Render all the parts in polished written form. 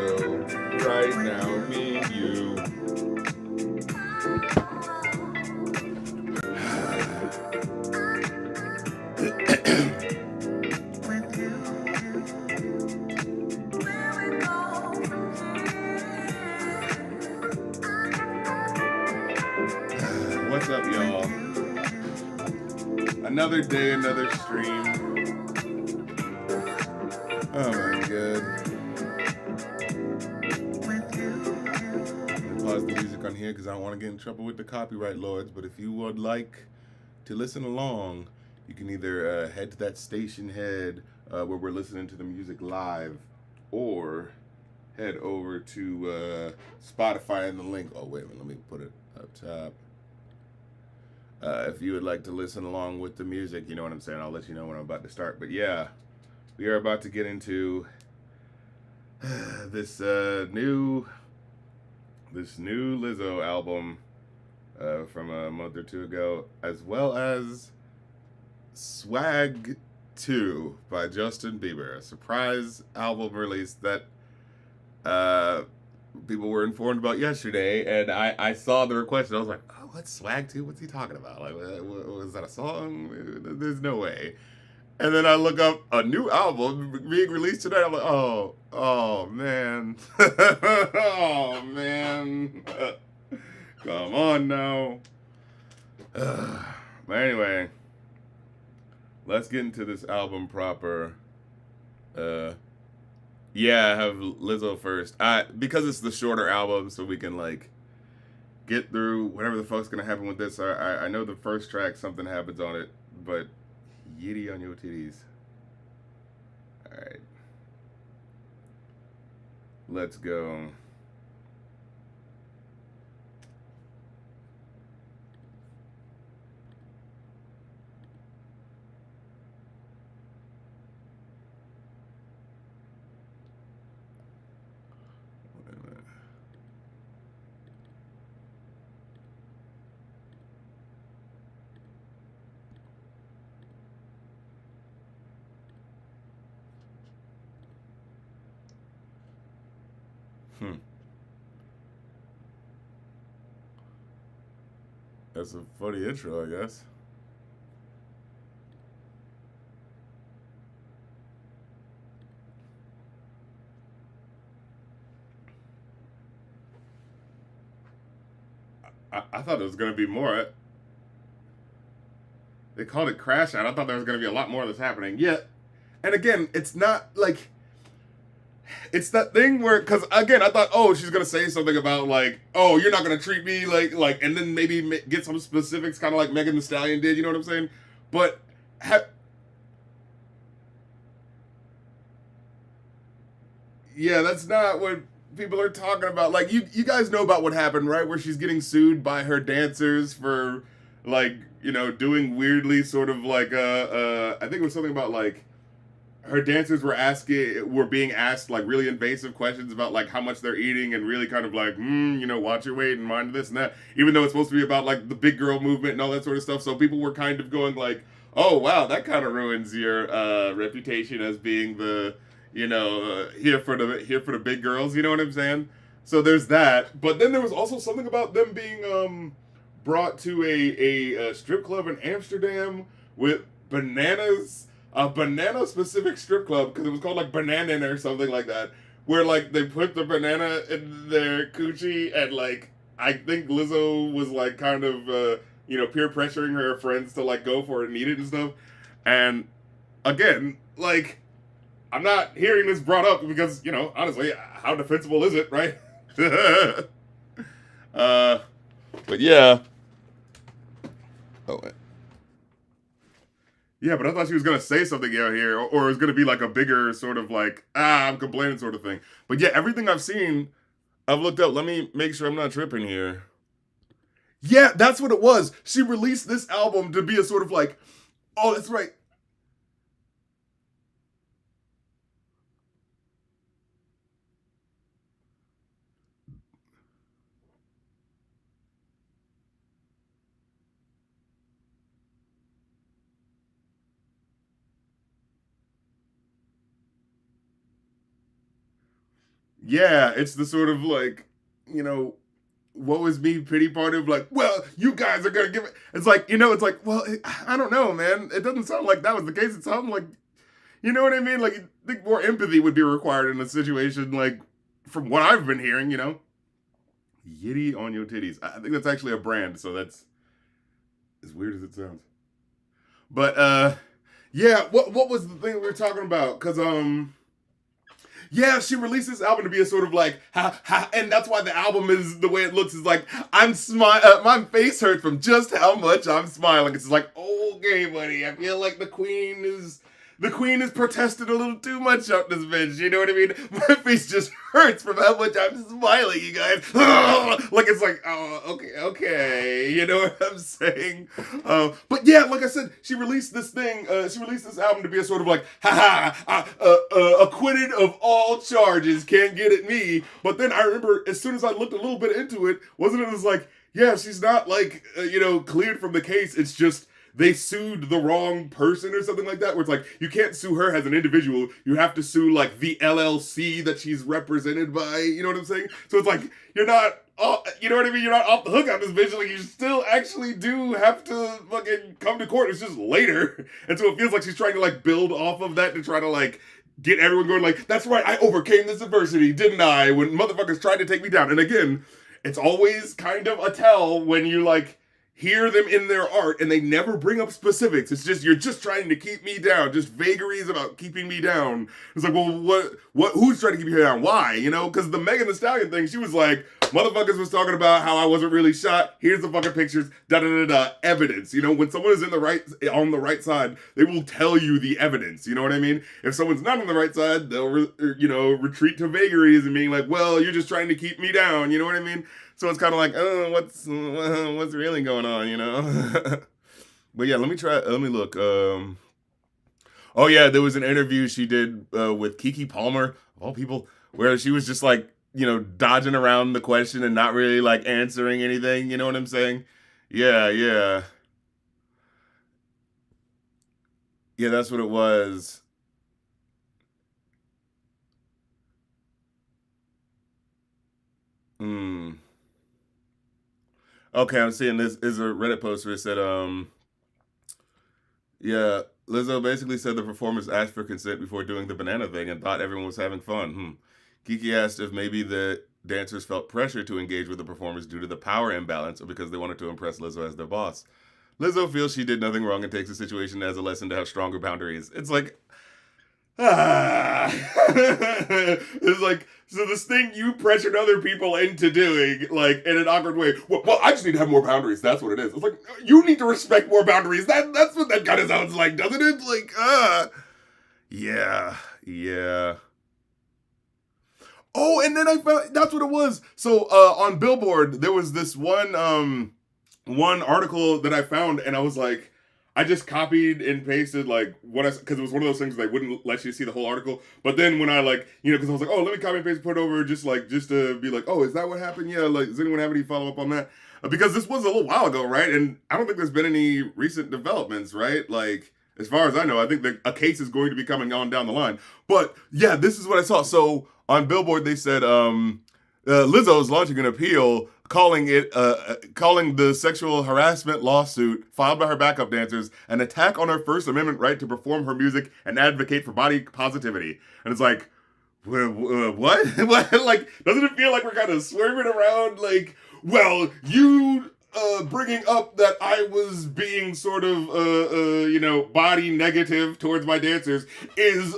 go right now, me and you. What's up, y'all? Another day, another stream. Oh my god. Pause the music on here because I don't want to get in trouble with the copyright lords. But if you would like to listen along, you can either head to that station head where we're listening to the music live, or head over to Spotify and the link. Oh, wait a minute, let me put it up top. If you would like to listen along with the music, you know what I'm saying. I'll let you know when I'm about to start. But yeah, we are about to get into this new Lizzo album from a month or two ago, as well as Swag 2 by Justin Bieber, a surprise album release that people were informed about yesterday, and I saw the request and I was like, oh, what's Swag 2? What's he talking about? Like, was that a song? There's no way. And then I look up a new album being released tonight. I'm like, oh man. Oh man. Come on now. But anyway, let's get into this album proper. Yeah, have Lizzo first. Because it's the shorter album, so we can like get through whatever the fuck's gonna happen with this. I know the first track, something happens on it, but yitty on your titties. Alright. Let's go. Wait a minute. That's a funny intro, I guess. I thought there was gonna be more. They called it Crash Out. I thought there was gonna be a lot more that's happening. Yeah, and again, it's not like it's that thing where, because again, I thought, oh, she's gonna say something about like, oh, you're not gonna treat me like, and then maybe get some specifics, kind of like Megan Thee Stallion did. You know what I'm saying? But yeah, that's not what people are talking about. Like, you guys know about what happened, right? Where she's getting sued by her dancers for like, doing weirdly sort of like I think it was something about like her dancers were being asked like really invasive questions about like how much they're eating, and really kind of like, watch your weight and mind this and that, even though it's supposed to be about like the big girl movement and all that sort of stuff. So people were kind of going like, oh wow, that kind of ruins your reputation as being the here for the big girls. You know what I'm saying? So there's that. But then there was also something about them being brought to a strip club in Amsterdam with bananas, a banana specific strip club, because it was called like Bananin or something like that, where like they put the banana in their coochie, and like I think Lizzo was like kind of peer pressuring her friends to like go for it and eat it and stuff. And again, like, I'm not hearing this brought up because, honestly, how defensible is it, right? But yeah. Oh, wait. Yeah, but I thought she was gonna say something out here, or it was gonna be like a bigger sort of like, I'm complaining sort of thing. But yeah, everything I've seen, I've looked up. Let me make sure I'm not tripping here. Yeah, that's what it was. She released this album to be a sort of like, oh, that's right. Yeah, it's the sort of like, you know, woe is me pity party of like, well, you guys are gonna give it. It's like, it's like, well, I don't know, man. It doesn't sound like that was the case. It sounded like, you know what I mean? Like, I think more empathy would be required in a situation like, from what I've been hearing. Yitty on your titties. I think that's actually a brand, so that's as weird as it sounds. But yeah, what was the thing we were talking about? Cause yeah, she released this album to be a sort of like, and that's why the album is the way it looks. Is like I'm smiling, my face hurts from just how much I'm smiling. It's like, okay, buddy, I feel like the queen has protested a little too much up this bench. You know what I mean? My face just hurts from how much I'm smiling, you guys. Like it's like, oh, okay. You know what I'm saying? But yeah, like I said, she released this thing. She released this album to be a sort of like, acquitted of all charges, can't get at me. But then I remember, as soon as I looked a little bit into it, wasn't it as like, yeah, she's not like, cleared from the case. It's just they sued the wrong person or something like that, where it's like, you can't sue her as an individual, you have to sue like the LLC that she's represented by, you know what I'm saying? So it's like, you're not, you know what I mean? You're not off the hook on this bitch, like you still actually do have to fucking come to court, it's just later. And so it feels like she's trying to like build off of that to try to like get everyone going like, that's right, I overcame this adversity, didn't I? When motherfuckers tried to take me down. And again, it's always kind of a tell when you like, hear them in their art and they never bring up specifics. It's just, you're just trying to keep me down, just vagaries about keeping me down. It's like, well, who's trying to keep you down? Why? Because the Megan Thee Stallion thing, she was like, motherfuckers was talking about how I wasn't really shot. Here's the fucking pictures, evidence. When someone is on the right side, they will tell you the evidence. You know what I mean? If someone's not on the right side, they'll retreat to vagaries and being like, well, you're just trying to keep me down. You know what I mean? So it's kind of like, oh, what's really going on, But yeah, let me look. Oh yeah, there was an interview she did with Keke Palmer, of all people, where she was just like, dodging around the question and not really like answering anything. You know what I'm saying? Yeah, yeah. Yeah, that's what it was. Hmm. Okay, I'm seeing this is a Reddit post where it said, yeah, Lizzo basically said the performers asked for consent before doing the banana thing and thought everyone was having fun. Kiki asked if maybe the dancers felt pressure to engage with the performers due to the power imbalance or because they wanted to impress Lizzo as their boss. Lizzo feels she did nothing wrong and takes the situation as a lesson to have stronger boundaries. It's like, it's like, so this thing you pressured other people into doing, like, in an awkward way. Well, I just need to have more boundaries. That's what it is. It's like, you need to respect more boundaries. That's what that kind of sounds like, doesn't it? Like, yeah. Oh, and then I found, that's what it was. So, on Billboard, there was this one article that I found, and I was like, I just copied and pasted like because it was one of those things they wouldn't let you see the whole article. But then when I like, because I was like, oh, let me copy and paste, put it over, just to be like, oh, is that what happened? Yeah, like, does anyone have any follow up on that? Because this was a little while ago, right? And I don't think there's been any recent developments, right? Like, as far as I know, I think that a case is going to be coming on down the line. But yeah, this is what I saw. So on Billboard, they said Lizzo is launching an appeal calling the sexual harassment lawsuit filed by her backup dancers an attack on her First Amendment right to perform her music and advocate for body positivity. And it's like, what? What? Like, doesn't it feel like we're kind of swerving around? Like, well, you bringing up that I was being sort of, body negative towards my dancers is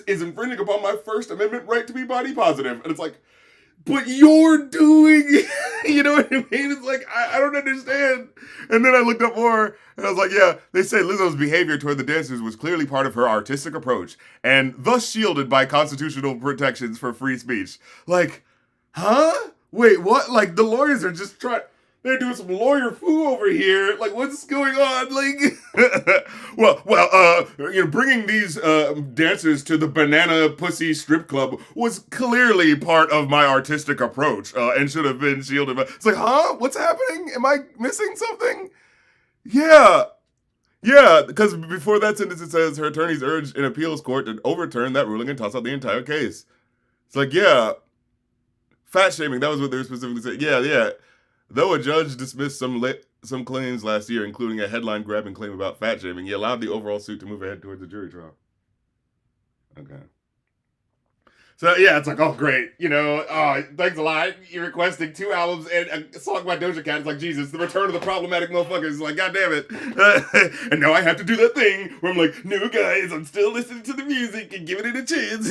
infringing upon my First Amendment right to be body positive. And it's like, but you're doing, you know what I mean? It's like, I don't understand. And then I looked up more, and I was like, yeah, they say Lizzo's behavior toward the dancers was clearly part of her artistic approach, and thus shielded by constitutional protections for free speech. Like, huh? Wait, what? Like, the lawyers are just they're doing some lawyer foo over here. Like, what's going on? Like, bringing these dancers to the Banana Pussy Strip Club was clearly part of my artistic approach and should have been shielded. It's like, huh? What's happening? Am I missing something? Yeah, because before that sentence it says her attorneys urged an appeals court to overturn that ruling and toss out the entire case. It's like, yeah, fat shaming. That was what they were specifically saying. Yeah, yeah. Though a judge dismissed some claims last year, including a headline grabbing claim about fat shaming, he allowed the overall suit to move ahead towards the jury trial. Okay. So yeah, it's like, oh great, oh thanks a lot. You're requesting 2 albums and a song by Doja Cat. It's like, Jesus, the return of the problematic motherfuckers. It's like, god damn it. And now I have to do that thing where I'm like, no guys, I'm still listening to the music and giving it a chance.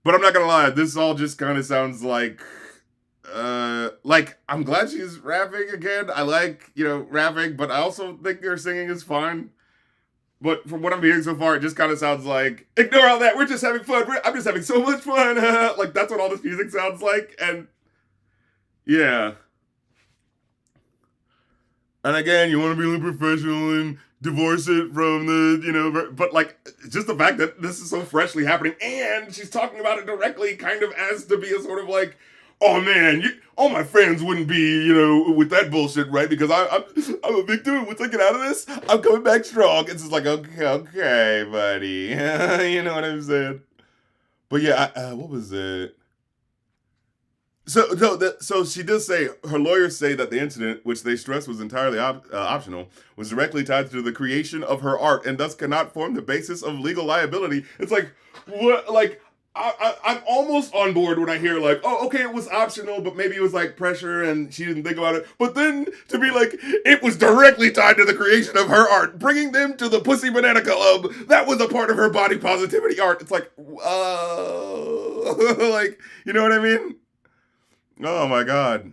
But I'm not gonna lie, this all just kind of sounds like I'm glad she's rapping again. I like, rapping, but I also think her singing is fine. But from what I'm hearing so far, it just kind of sounds like, ignore all that, we're just having fun. I'm just having so much fun. Like, that's what all this music sounds like. And, yeah. And again, you want to be really professional and divorce it from the, but like, just the fact that this is so freshly happening, and she's talking about it directly kind of as to be a sort of like, oh man, all my friends wouldn't be, with that bullshit, right? Because I'm a victim. Once I get out of this, I'm coming back strong. It's just like, okay, buddy. You know what I'm saying? But yeah, what was it? So she does say, her lawyers say that the incident, which they stress was entirely optional, was directly tied to the creation of her art and thus cannot form the basis of legal liability. It's like, what, like, I'm almost on board when I hear like, oh, okay, it was optional, but maybe it was like pressure and she didn't think about it. But then to be like, it was directly tied to the creation of her art, bringing them to the Pussy Banana Club. That was a part of her body positivity art. It's like, like, you know what I mean? Oh my God.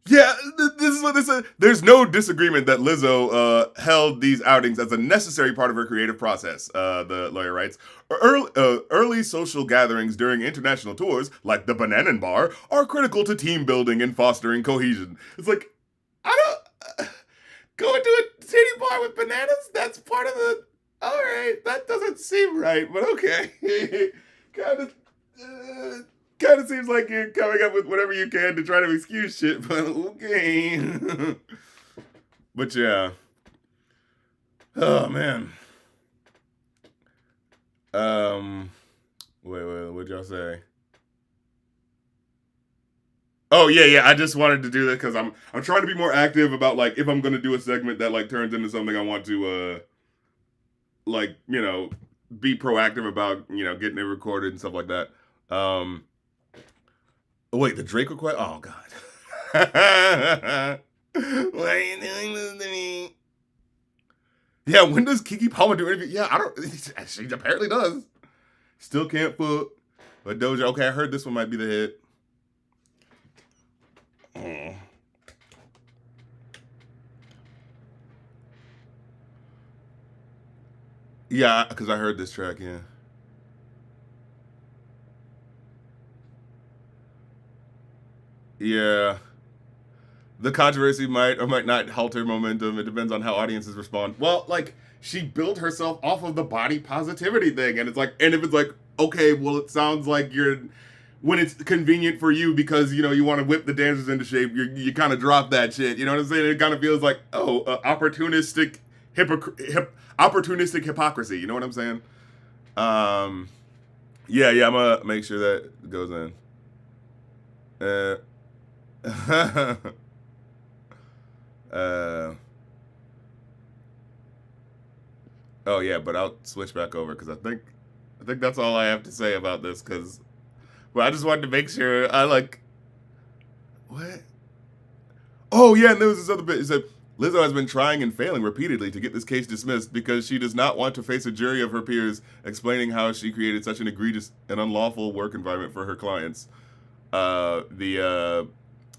Yeah, this is what this is. There's no disagreement that Lizzo held these outings as a necessary part of her creative process, the lawyer writes. Early social gatherings during international tours, like the Bananan Bar, are critical to team building and fostering cohesion. It's like, I don't... Going to a titty bar with bananas? That's part of the... Alright, that doesn't seem right, but okay. Kind of seems like you're coming up with whatever you can to try to excuse shit, but okay. But yeah. Oh man. Wait, what'd y'all say? Oh yeah. I just wanted to do that because I'm trying to be more active about like if I'm gonna do a segment that like turns into something I want to like, be proactive about, getting it recorded and stuff like that. Oh, wait, the Drake request? Oh, God. Why are you doing this to me? Yeah, when does Keke Palmer do anything? Yeah, I don't... She apparently does. Still can't foot. But Doja, okay, I heard this one might be the hit. Oh. Yeah, because I heard this track, yeah. Yeah. The controversy might or might not halt her momentum. It depends on how audiences respond. Well, like, she built herself off of the body positivity thing. And it's like, and if it's like, okay, well, it sounds like when it's convenient for you because, you want to whip the dancers into shape, you kind of drop that shit. You know what I'm saying? It kind of feels like, opportunistic hypocrisy. You know what I'm saying? Yeah, I'm gonna make sure that goes in. Oh yeah, but I'll switch back over because I think that's all I have to say about this. But I just wanted to make sure I like what. Oh yeah, and there was this other bit. It said Lizzo has been trying and failing repeatedly to get this case dismissed because she does not want to face a jury of her peers explaining how she created such an egregious and unlawful work environment for her clients. The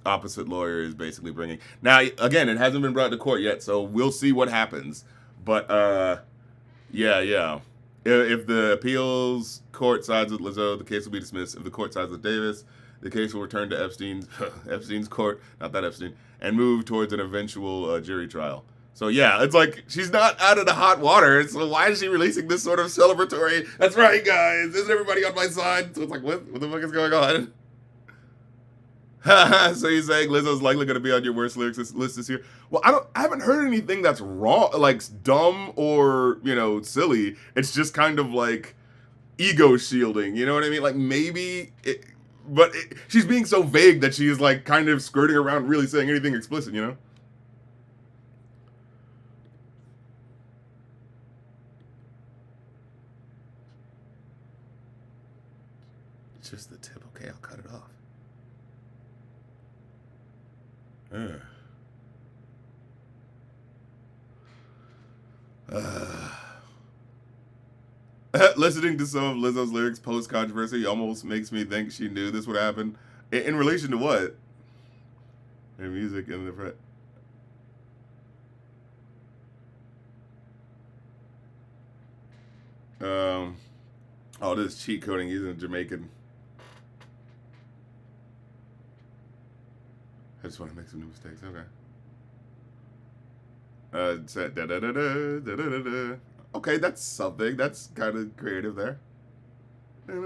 opposite lawyer is basically bringing. Now, again, it hasn't been brought to court yet, so we'll see what happens. But, yeah. If the appeals court sides with Lizzo, the case will be dismissed. If the court sides with Davis, the case will return to Epstein's court, not that Epstein, and move towards an eventual jury trial. So yeah, it's like she's not out of the hot water. So why is she releasing this sort of celebratory? That's right, guys. Isn't everybody on my side? So it's like, what the fuck is going on? So you're saying Lizzo's likely going to be on your worst lyrics list this year? Well, I haven't heard anything that's wrong, like dumb or silly. It's just kind of like ego shielding. You know what I mean? Like maybe, she's being so vague that she is like kind of skirting around really saying anything explicit. You know? It's just the tip. Okay, I'll cut it off. Listening to some of Lizzo's lyrics post controversy almost makes me think she knew this would happen. In relation to what? Her music and the oh, this cheat coding using Jamaican. I just want to make some new mistakes. Okay. Da da da da da da da. Okay, that's something. That's kind of creative there. All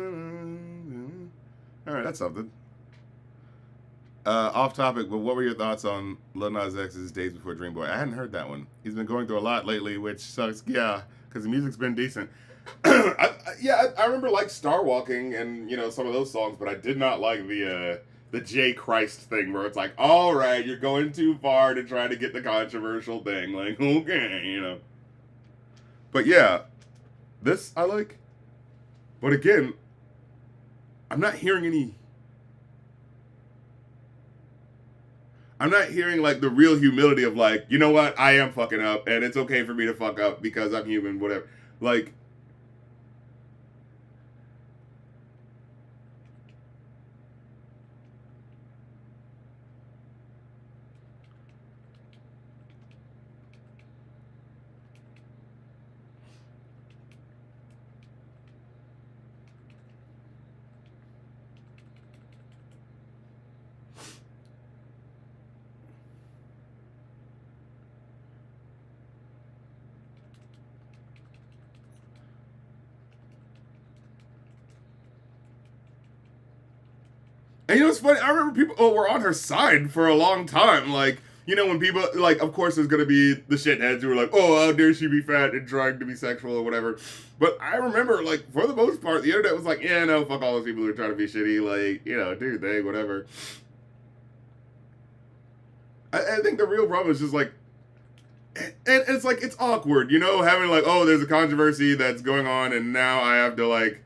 right, that's something. Off topic, but what were your thoughts on Lil Nas X's Days Before Dream Boy? I hadn't heard that one. He's been going through a lot lately, which sucks. Yeah, because the music's been decent. I remember like Star Walking and some of those songs, but I did not like the J Christ thing where it's like, all right, you're going too far to try to get the controversial thing. Like, okay. But yeah, this I like. But again, I'm not hearing like the real humility of like, you know what, I am fucking up and it's okay for me to fuck up because I'm human, whatever. Like, and what's funny? I remember people were on her side for a long time. Like, when people, like, of course there's going to be the shitheads who are like, oh, how dare she be fat and trying to be sexual or whatever. But I remember, like, for the most part, the internet was like, yeah, no, fuck all those people who are trying to be shitty. Like, do your thing, whatever. I think the real problem is just like, and it's like, it's awkward, having like, oh, there's a controversy that's going on and now I have to like,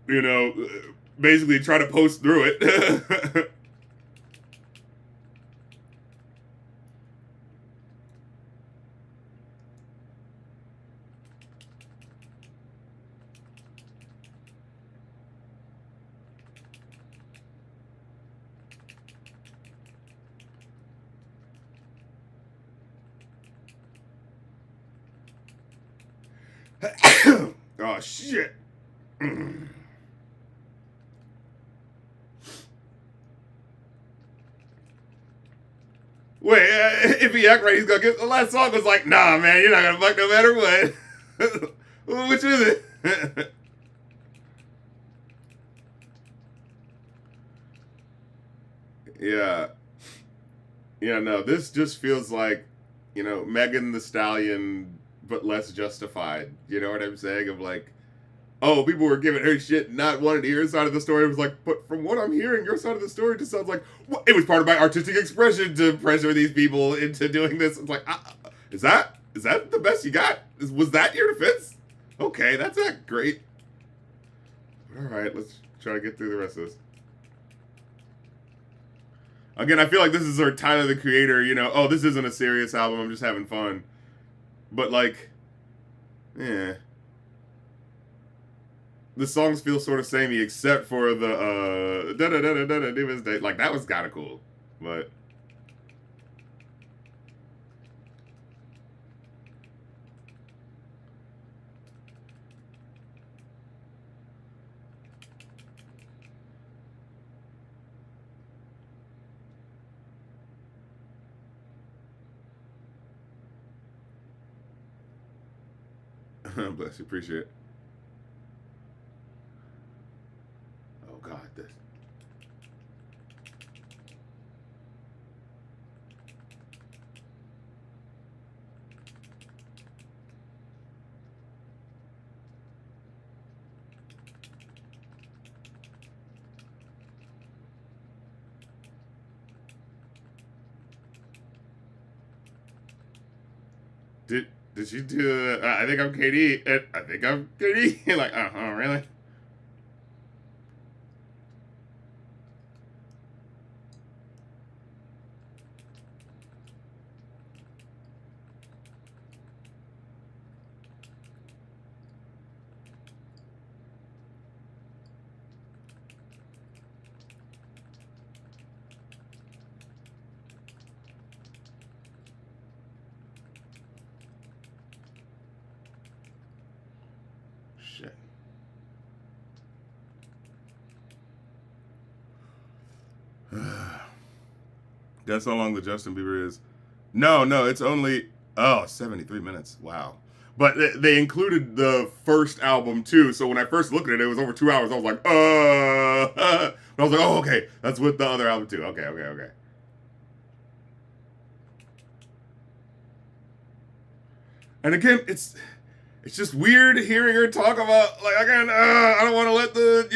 you know, basically try to post through it. Oh, shit. Wait, if he act right, he's gonna get. The last song was like, nah, man, you're not gonna fuck no matter what. Which is it? Yeah. Yeah, no, this just feels like, Megan the Stallion, but less justified. You know what I'm saying? Of like, oh, people were giving her shit, not wanting to hear her side of the story. It was like, but from what I'm hearing, your side of the story just sounds like, well, it was part of my artistic expression to pressure these people into doing this. It's like, is that the best you got? Was that your defense? Okay, that's not great. All right, let's try to get through the rest of this. Again, I feel like this is our Tyler the Creator, oh, this isn't a serious album, I'm just having fun. But like, yeah. The songs feel sort of samey except for the da da da da da da Divas Day. Like that was kind of cool, but bless you, appreciate it. Oh God, this. Did did she do? I think I'm Katie. And I think I'm Katie. Like, really? Shit. That's how long the Justin Bieber is. No, no, it's only 73 minutes. Wow. But they included the first album too, so when I first looked at it, it was over 2 hours. I was like, but I was like, oh, okay, that's with the other album too. Okay, okay, okay. And again, it's just weird hearing her talk about like again. I don't want to let the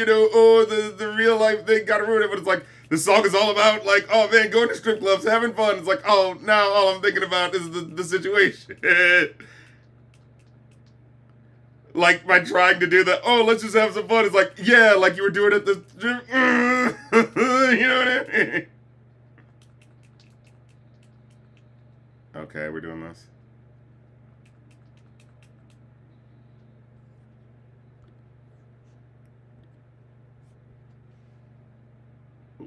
the real life thing gotta ruin it, but it's like the song is all about like, oh man, going to strip clubs, having fun. It's like, oh, now all I'm thinking about is the situation. Like by trying to do the let's just have some fun. It's like, yeah, like you were doing at the you know what I mean? Okay, we're doing this.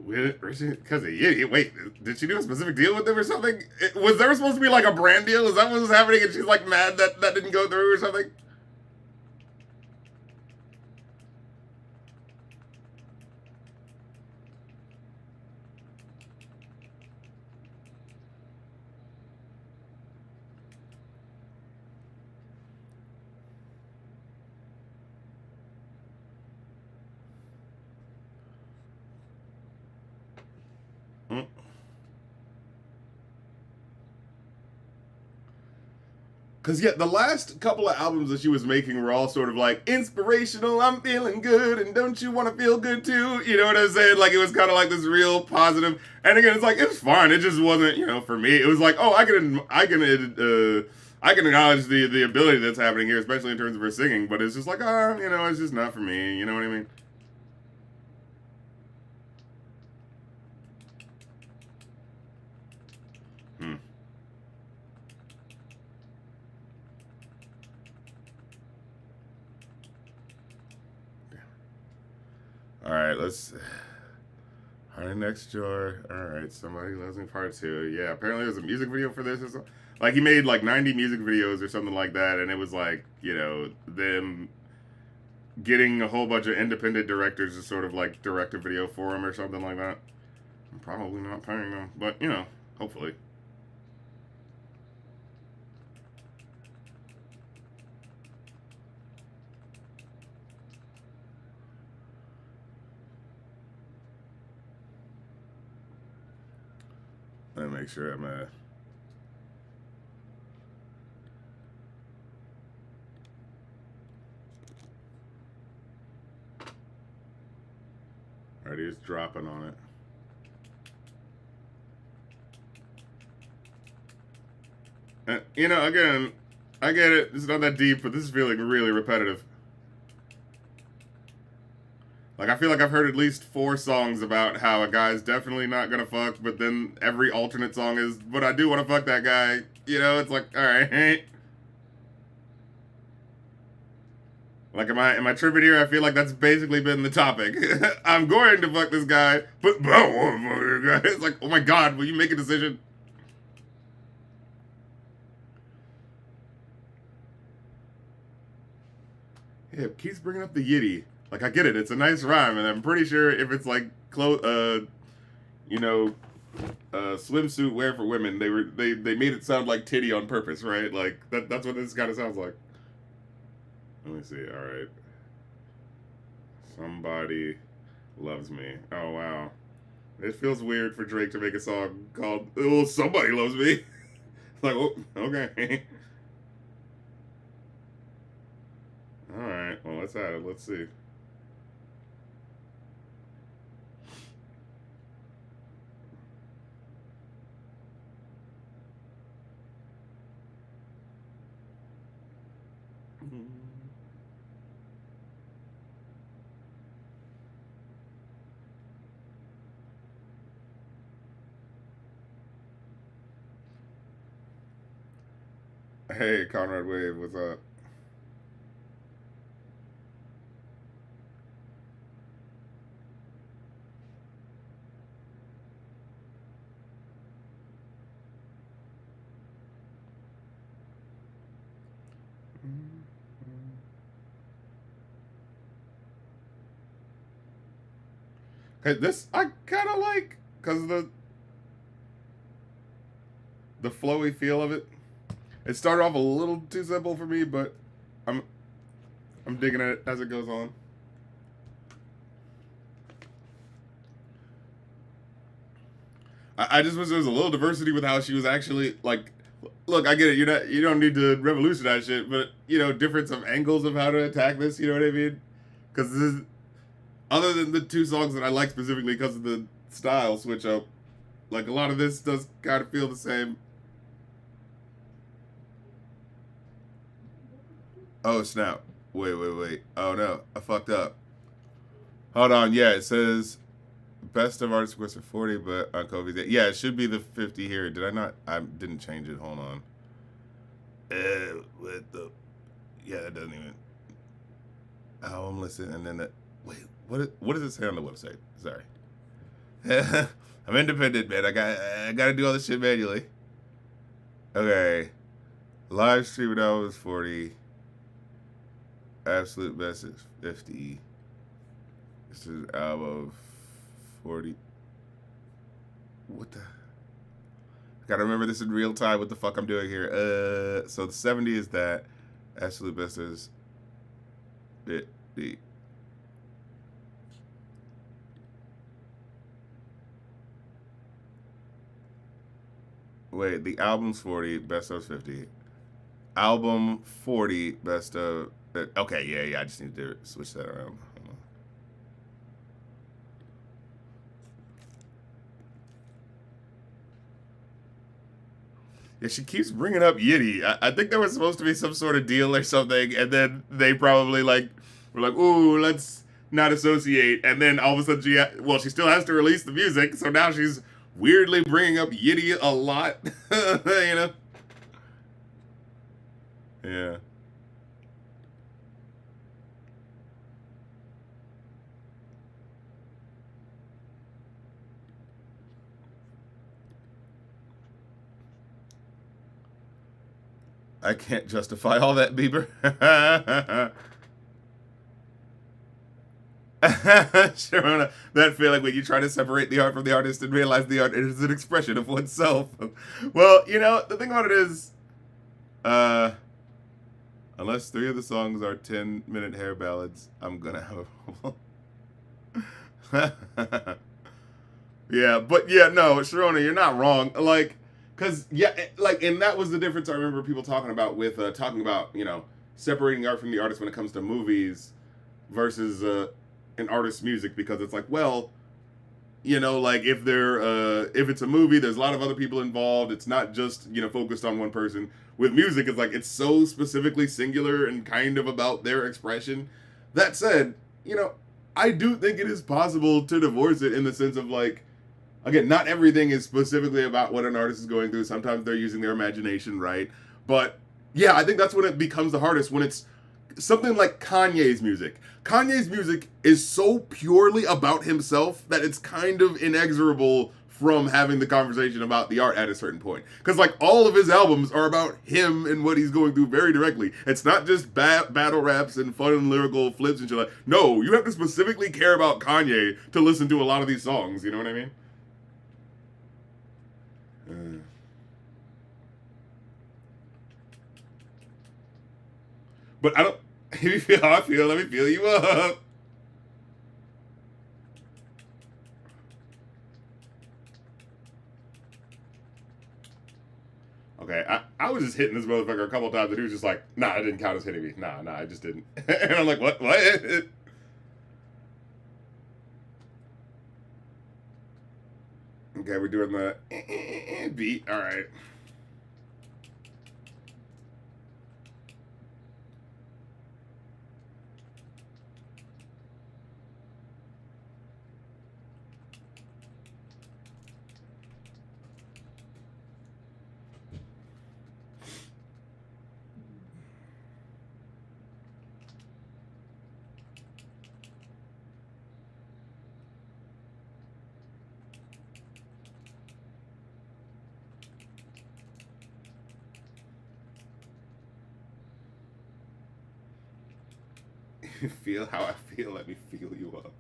Because wait, did she do a specific deal with them or something? Was there supposed to be like a brand deal? Is that what was happening? And she's like mad that that didn't go through or something? Because yeah, the last couple of albums that she was making were all sort of like inspirational. I'm feeling good, and don't you want to feel good too? You know what I'm saying? Like it was kind of like this real positive. And again, it's like it's fine. It just wasn't, for me. It was like, oh, I can acknowledge the ability that's happening here, especially in terms of her singing. But it's just like, it's just not for me. You know what I mean? Hmm. All right, let's. Our next door. All right, somebody loves me part two. Yeah, apparently there's a music video for this or something. Like he made like 90 music videos or something like that, and it was like them getting a whole bunch of independent directors to sort of like direct a video for him or something like that. I'm probably not paying them, but hopefully. Let me make sure I'm Alright, he's dropping on it. Again, I get it. It's not that deep, but this is feeling really repetitive. Like, I feel like I've heard at least 4 songs about how a guy's definitely not gonna fuck, but then every alternate song is, but I do want to fuck that guy. It's like, alright. Like, am I tripping here? I feel like that's basically been the topic. I'm going to fuck this guy, but I won't fuck this guy. It's like, oh my god, will you make a decision? Yeah, it keeps bringing up the yitty. Like, I get it. It's a nice rhyme, and I'm pretty sure if it's like you know, swimsuit wear for women, they made it sound like titty on purpose, right? Like that's what this kind of sounds like. Let me see. All right, somebody loves me. Oh wow, it feels weird for Drake to make a song called "Oh Somebody Loves Me." Like, oh, okay. All right. Well, let's add it. Let's see. Hey, Conrad Wave, what's up? Hey, this I kind of like because the flowy feel of it. It started off a little too simple for me, but I'm I'm digging it as it goes on. I just wish there was a little diversity with how she was actually like. Look, I get it. You don't need to revolutionize shit, but difference of angles of how to attack this. You know what I mean? Because this is other than the two songs that I like specifically because of the style switch up. Like a lot of this does kind of feel the same. Oh snap! Wait! Oh no, I fucked up. Hold on. Yeah, it says best of artist requests are 40, but on Kofi's, yeah, it should be the 50 here. Did I not? I didn't change it. Hold on. With the yeah, it doesn't even album listen, and then the wait. What does it say on the website? Sorry, I'm independent, man. I got to do all this shit manually. Okay, live streaming album is 40. Absolute best is 50. This is album 40. What the? I gotta remember this in real time. What the fuck I'm doing here? So the 70 is that. Absolute best is 50. Wait, the album's 40, best of 50. Album 40, best of. Okay, yeah. I just need to switch that around. Yeah, she keeps bringing up Yiddy. I think there was supposed to be some sort of deal or something, and then they probably were like, "Ooh, let's not associate." And then all of a sudden, she still has to release the music, so now she's weirdly bringing up Yiddy a lot. you know? Yeah. I can't justify all that, Bieber. Sharona, that feeling when you try to separate the art from the artist and realize the art is an expression of oneself. Well, the thing about it is, uh, unless three of the songs are 10-minute hair ballads, I'm gonna have a problem. Yeah, but yeah, no, Sharona, you're not wrong. Cause yeah, and that was the difference I remember people talking about with talking about separating art from the artist when it comes to movies versus an artist's music because it's like, well, like if it's a movie, there's a lot of other people involved. It's not just focused on one person. With music, it's like it's so specifically singular and kind of about their expression. That said, I do think it is possible to divorce it in the sense of again, not everything is specifically about what an artist is going through. Sometimes they're using their imagination, right? But yeah, I think that's when it becomes the hardest when it's something like Kanye's music. Kanye's music is so purely about himself that it's kind of inexorable from having the conversation about the art at a certain point. Because all of his albums are about him and what he's going through very directly. It's not just battle raps and fun and lyrical flips and shit. No, you have to specifically care about Kanye to listen to a lot of these songs. You know what I mean? But I don't. Let me feel how I feel. Let me feel you up. Okay, I was just hitting this motherfucker a couple times, and he was just like, "Nah, it didn't count as hitting me. Nah, I just didn't." And I'm like, "What? What?" Okay, we're doing the beat. All right. Feel how I feel. Let me feel you up.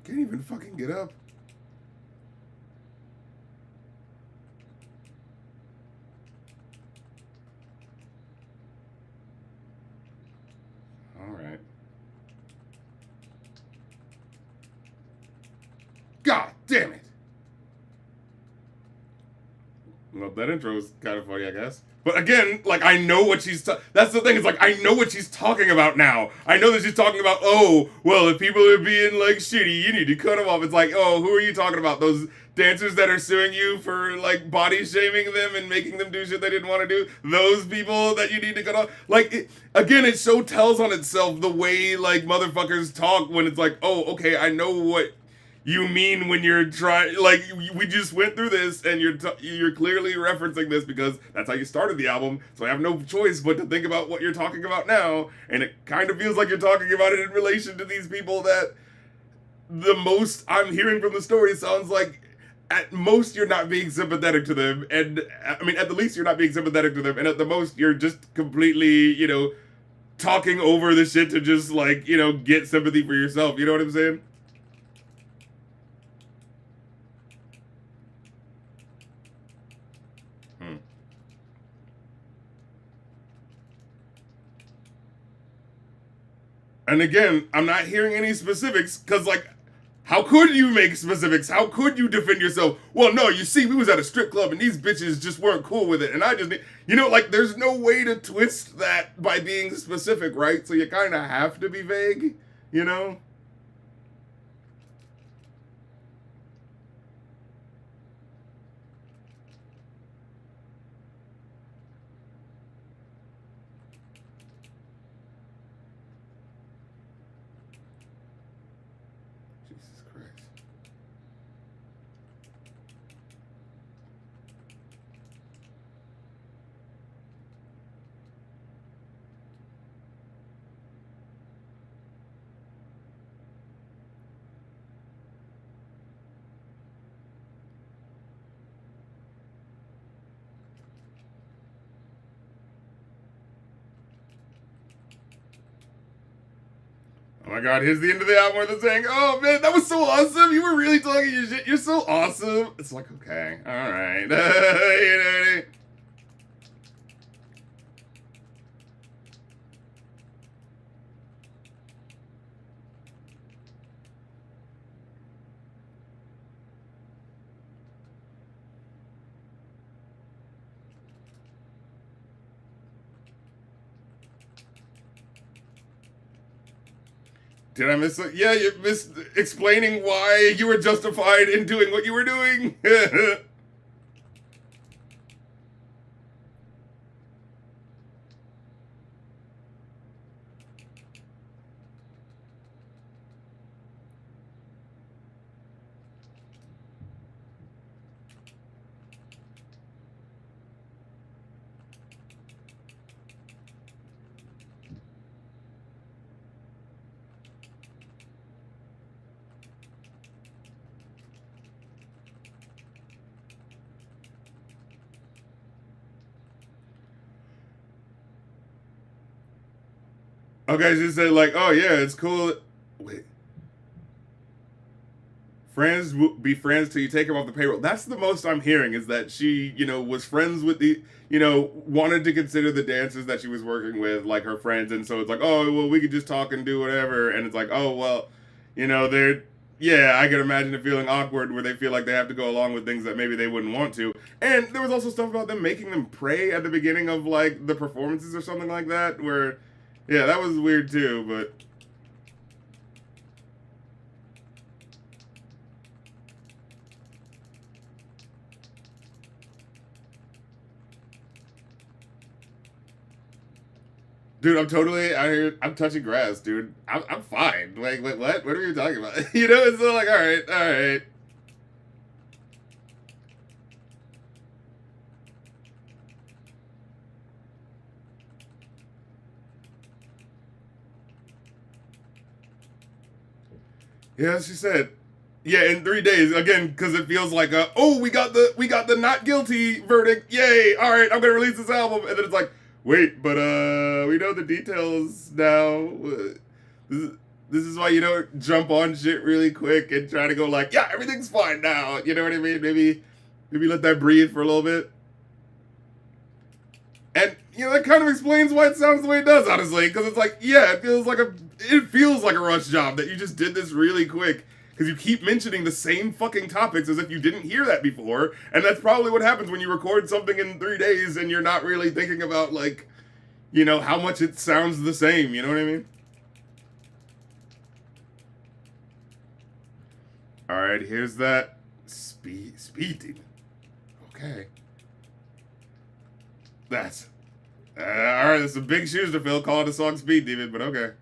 Can't even fucking get up. All right. God damn it. Well, that intro is kind of funny, I guess. But again, like, I know what that's the thing. It's like, I know what she's talking about now. I know that she's talking about, oh, well, if people are being, like, shitty, you need to cut them off. It's like, oh, who are you talking about? Those dancers that are suing you for, like, body shaming them and making them do shit they didn't want to do? Those people that you need to cut off? Like, again, it so tells on itself the way, like, motherfuckers talk when it's like, oh, okay, I know what you mean when you're trying, like, we just went through this and you're clearly referencing this because that's how you started the album, so I have no choice but to think about what you're talking about now, and it kind of feels like you're talking about it in relation to these people that the most I'm hearing from the story sounds like at most you're not being sympathetic to them, and I mean at the least you're not being sympathetic to them, and at the most you're just completely, talking over the shit to just, like, get sympathy for yourself, you know what I'm saying? And again, I'm not hearing any specifics because, like, how could you make specifics? How could you defend yourself? Well, no, you see, we was at a strip club and these bitches just weren't cool with it. And I just, like, there's no way to twist that by being specific, right? So you kind of have to be vague, you know? Jesus Christ. Oh my god, here's the end of the album where they're saying, oh man, that was so awesome. You were really talking your shit. You're so awesome. It's like, okay, all right. Did I miss it? Yeah, you missed explaining why you were justified in doing what you were doing. Okay, she said like, oh yeah, it's cool. Wait, friends will be friends till you take them off the payroll. That's the most I'm hearing is that she, was friends with the, wanted to consider the dancers that she was working with like her friends, and so it's like, oh well, we could just talk and do whatever, and it's like, oh well, they're. Yeah, I can imagine it feeling awkward where they feel like they have to go along with things that maybe they wouldn't want to. And there was also stuff about them making them pray at the beginning of like the performances or something like that, where yeah, that was weird too, but dude, I'm totally out here. I'm touching grass, dude. I'm fine. Like, what? What are you talking about? It's like, all right, all right. Yeah, she said. Yeah, in 3 days again, because it feels like oh, we got the not guilty verdict. Yay! All right, I'm gonna release this album, and then it's like, wait, but we know the details now. This is, this is why you don't jump on shit really quick and try to go like, yeah, everything's fine now. You know what I mean? Maybe let that breathe for a little bit. And that kind of explains why it sounds the way it does, honestly, because it's like, yeah, it feels like a rush job that you just did this really quick because you keep mentioning the same fucking topics as if you didn't hear that before, and that's probably what happens when you record something in 3 days and you're not really thinking about like, how much it sounds the same. You know what I mean? All right, here's that speed demon. Okay. That's all right. There's some big shoes to fill. Calling the song "Speed Demon," but okay.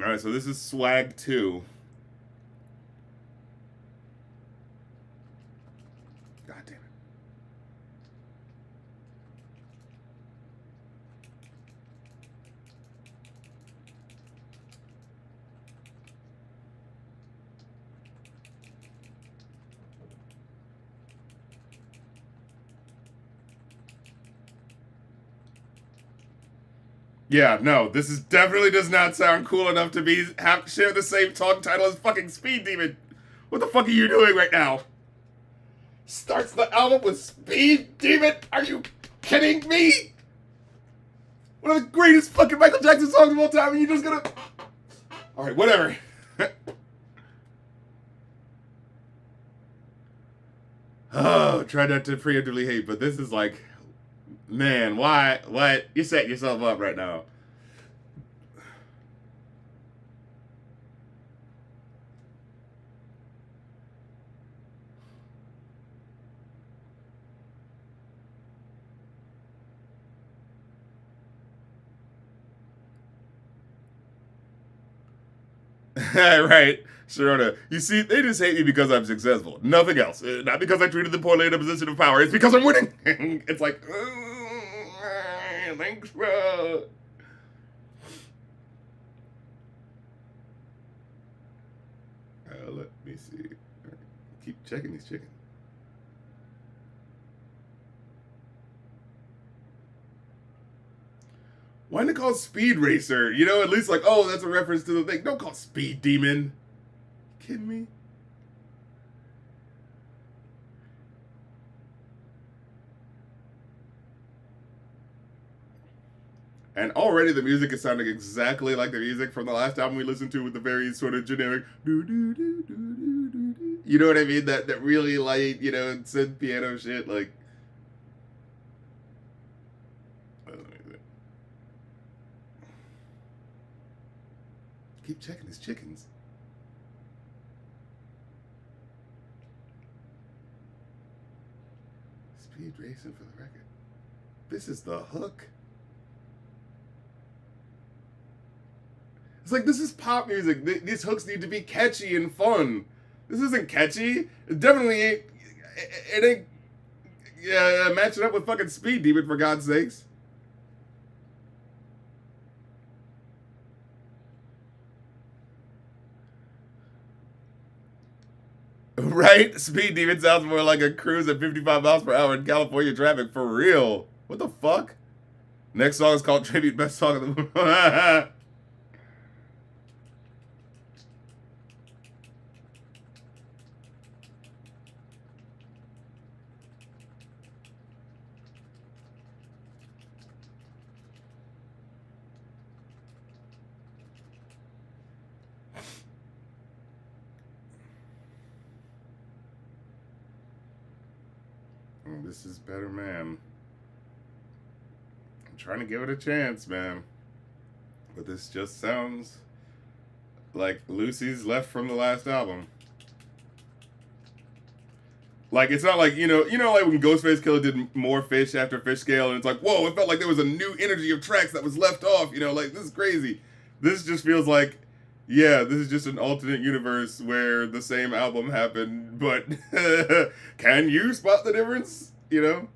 All right, so this is Swag 2. God damn it. Yeah, no, this is definitely does not sound cool enough to share the same song title as fucking Speed Demon. What the fuck are you doing right now? Starts the album with Speed Demon? Are you kidding me? One of the greatest fucking Michael Jackson songs of all time, and you're just gonna. Alright, whatever. Oh, try not to preemptively hate, but this is like. Man, why? What? You set yourself up right now. Right. Sharona, you see, they just hate me because I'm successful. Nothing else. Not because I treated them poorly in a position of power. It's because I'm winning. It's like, thanks, bro. Let me see. Keep checking these chickens. Why didn't it call Speed Racer? At least like, oh, that's a reference to the thing. Don't call Speed Demon. Kidding me? And already the music is sounding exactly like the music from the last album we listened to with the very sort of generic do do do do do do do. You know what I mean? That really light, synth piano shit. Like, keep checking these chickens. Speed racing for the record. This is the hook. It's like, this is pop music. These hooks need to be catchy and fun. This isn't catchy. It definitely ain't. It ain't matching up with fucking Speed Demon, for God's sakes. Right? Speed Demon sounds more like a cruise at 55 miles per hour in California traffic. For real. What the fuck? Next song is called Tribute Best Song of the Movie. This is better, man. I'm trying to give it a chance, man. But this just sounds like Lucy's left from the last album. Like, it's not like, like when Ghostface Killer did more Fish after Fish Scale, and it's like, whoa, it felt like there was a new energy of tracks that was left off, like, this is crazy. This just feels like Yeah, this is just an alternate universe where the same album happened, but can you spot the difference? You know?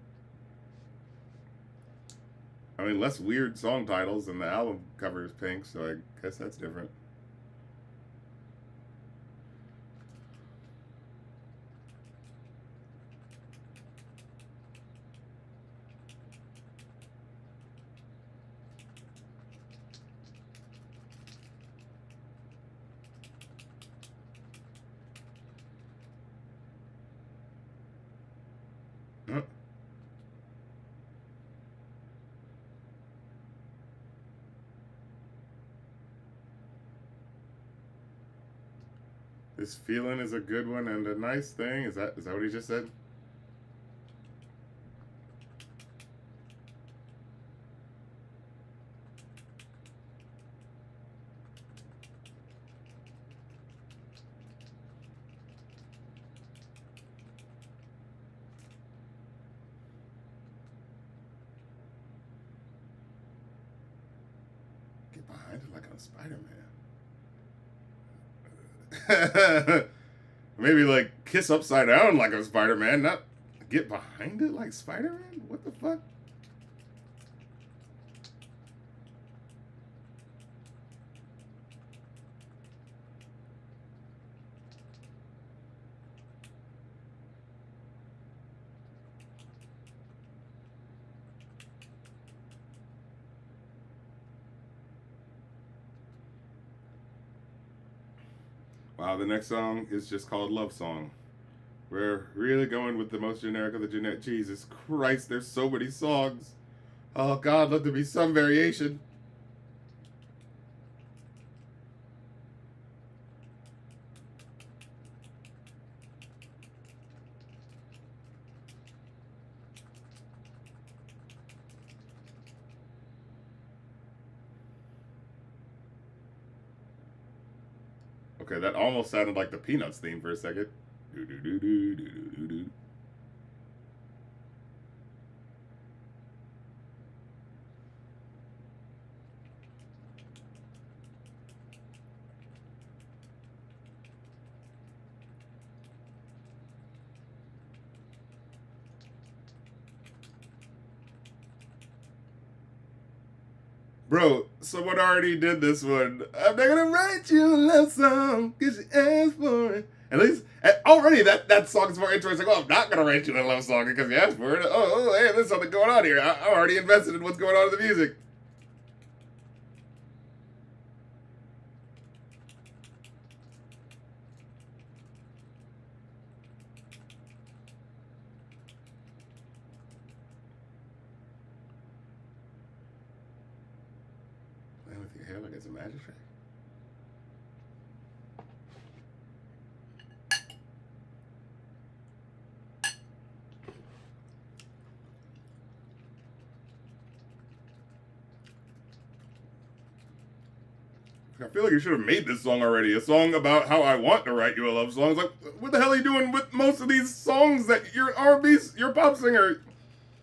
I mean, less weird song titles, and the album cover is pink, so I guess that's different. Huh? This feeling is a good one and a nice thing. Is that what he just said? Get behind it like I'm Spider Man. Maybe like kiss upside down like I'm Spider Man, not get behind it like Spider Man? What the fuck? Wow, the next song is just called Love Song. We're really going with the most generic of the generic. Jesus Christ, there's so many songs. Oh God, let there be some variation. Okay, that almost sounded like the Peanuts theme for a second. Do do do do do do do. Bro, someone already did this one. I'm not gonna write you a love song because you asked for it. At least already that song is more interesting. Oh, I'm not gonna write you a love song because you asked for it. Oh, hey, there's something going on here. I'm already invested in what's going on in the music. Playing with your hair like it's a magic trick. I feel like you should have made this song already. A song about how I want to write you a love song. It's like, what the hell are you doing with most of these songs that you're R&B, you're a pop singer?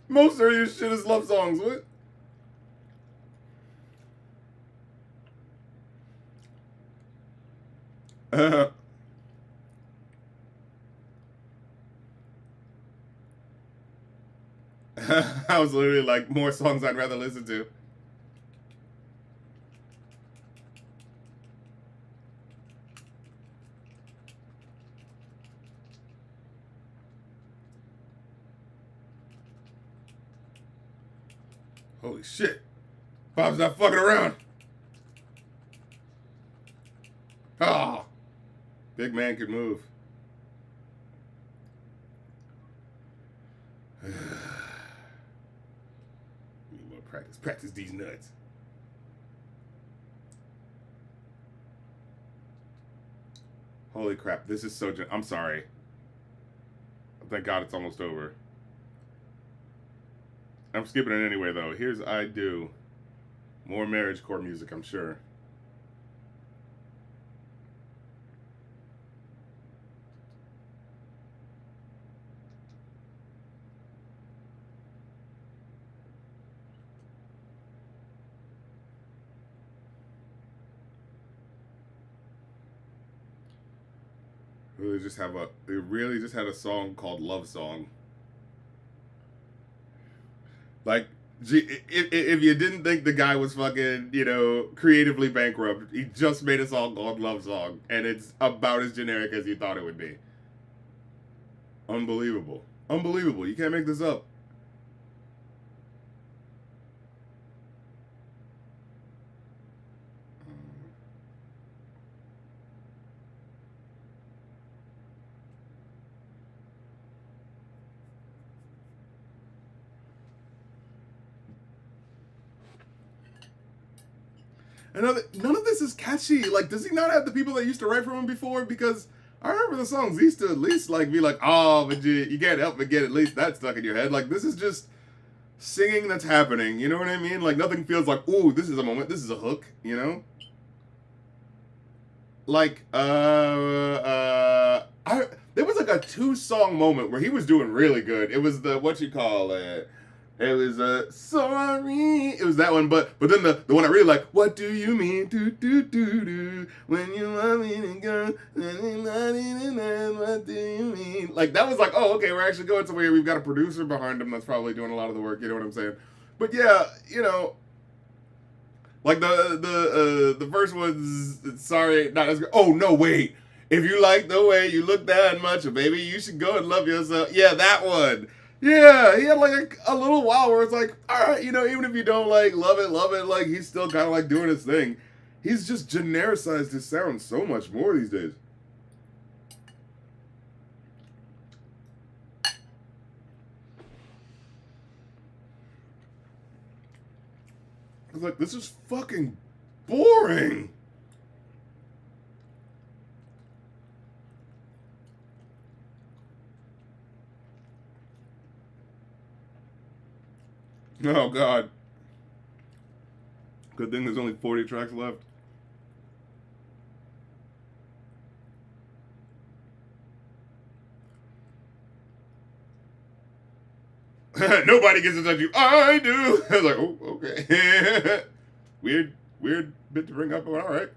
Most of your shit is love songs. What? I was literally like, more songs I'd rather listen to. Holy shit. Bob's not fucking around. Ah. Oh, big man could move. Need more practice. Practice these nuts. Holy crap. This is so... I'm sorry. Thank God it's almost over. I'm skipping it anyway, though. Here's I Do. More marriage core music, I'm sure. really just had a song called Love Song. Like, if you didn't think the guy was fucking, creatively bankrupt, he just made a song called Love Song, and it's about as generic as you thought it would be. Unbelievable. Unbelievable. You can't make this up. None of this is catchy. Like, does he not have the people that used to write for him before? Because I remember the songs used to at least like be like, oh, but you can't help but get at least that stuck in your head. Like, this is just singing that's happening. You know what I mean? Like, nothing feels like, ooh, this is a moment, this is a hook. Like, there was like a 2-song moment where he was doing really good. It was the what you call it. It was sorry. It was that one, but then the one I really like. What do you mean, do do do do when you want me to go? What do you mean? Like that was like, oh, okay, we're actually going somewhere. We've got a producer behind him that's probably doing a lot of the work. You know what I'm saying? But yeah, like the first one's sorry, not as good. Oh no, wait. If you like the way you look that much, baby, you should go and love yourself. Yeah, that one. Yeah, he had like a little while where it's like, all right, even if you don't like love it, like he's still kind of like doing his thing. He's just genericized his sound so much more these days. I was like, this is fucking boring. Oh God. Good thing there's only 40 tracks left. Nobody gets in touch with you. I do. I was like, oh, okay. weird bit to bring up, but all right.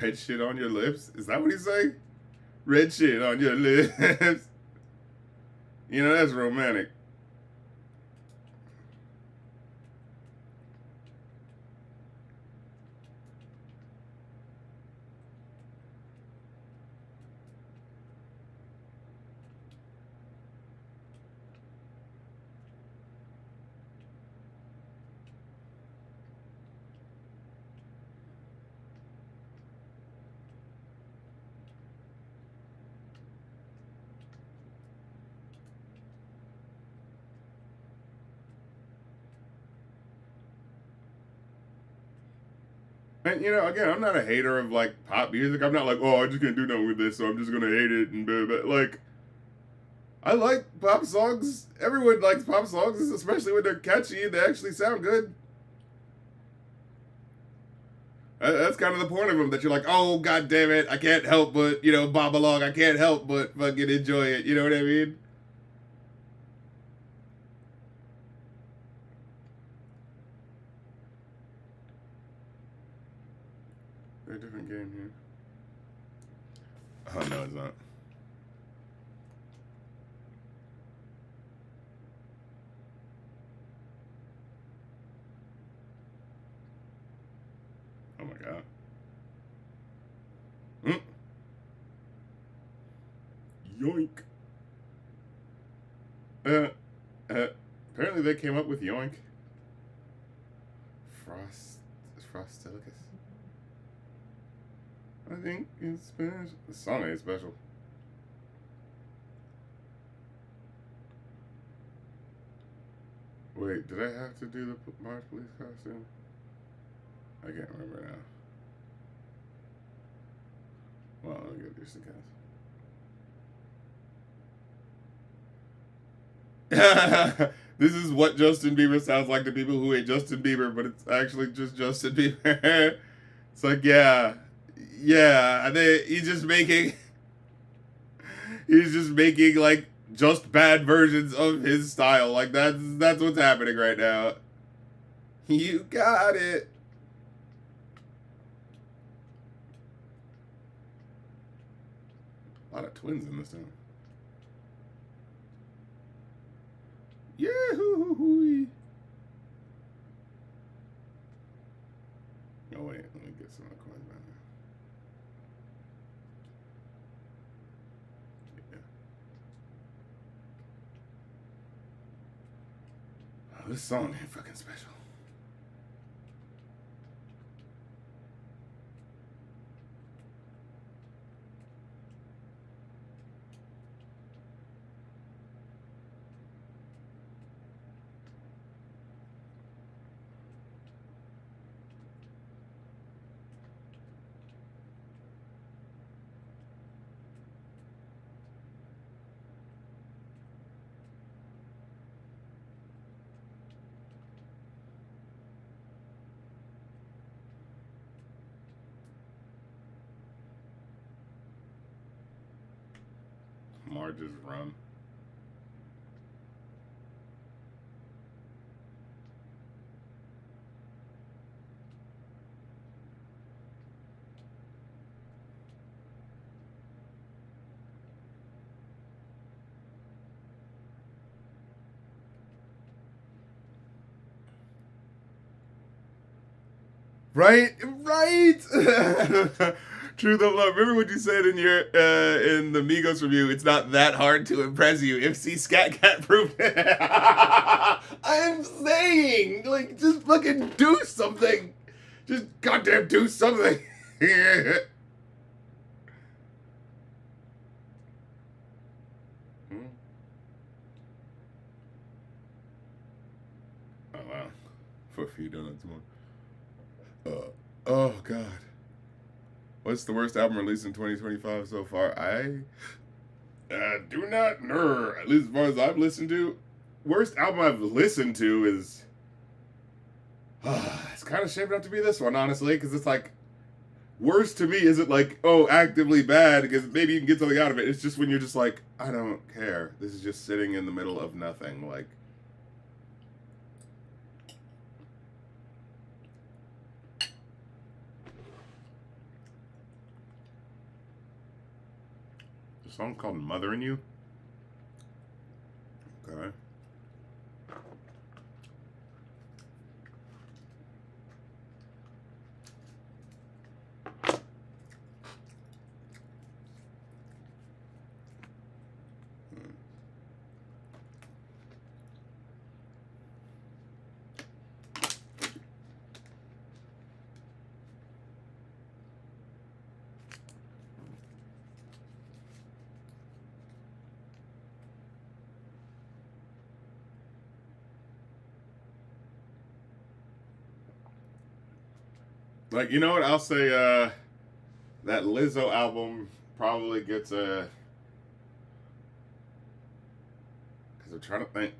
Red shit on your lips? Is that what he's saying? Red shit on your lips. That's romantic. And again, I'm not a hater of like pop music. I'm not like, oh, I just can't do nothing with this, so I'm just gonna hate it and blah, blah. Like, I like pop songs. Everyone likes pop songs, especially when they're catchy and they actually sound good. That's kind of the point of them, that you're like, oh, god damn it, I can't help but, bob along. I can't help but fucking enjoy it. You know what I mean? A different game here. Oh, no, it's not. Oh my god. Yoink. Apparently they came up with yoink. Frostilicus. I think it's special. The song ain't special. Wait, did I have to do the March Police costume? I can't remember now. Well, let me get this again. This is what Justin Bieber sounds like to people who hate Justin Bieber, but it's actually just Justin Bieber. It's like, yeah, he's just making like just bad versions of his style. Like that's what's happening right now. You got it. A lot of twins in this town. Yahoo! Oh wait, let me get some of the coins back there. Yeah. Oh, this song ain't fucking special. Marge's Run. Right. Truth of Love. Remember what you said in your in the Migos review? It's not that hard to impress you. MC Scat Cat proved it. I'm saying, like, just fucking do something. Just goddamn do something. Oh wow, for a few donuts more. Oh god. What's the worst album released in 2025 so far? I do not know. At least as far as I've listened to. Worst album I've listened to is... it's kind of shaping up to be this one, honestly, because it's like... Worst to me isn't like, oh, actively bad, because maybe you can get something out of it. It's just when you're just like, I don't care. This is just sitting in the middle of nothing, like... A song called Mothering You? Okay. Like, you know what? I'll say that Lizzo album probably gets a... Because I'm trying to think.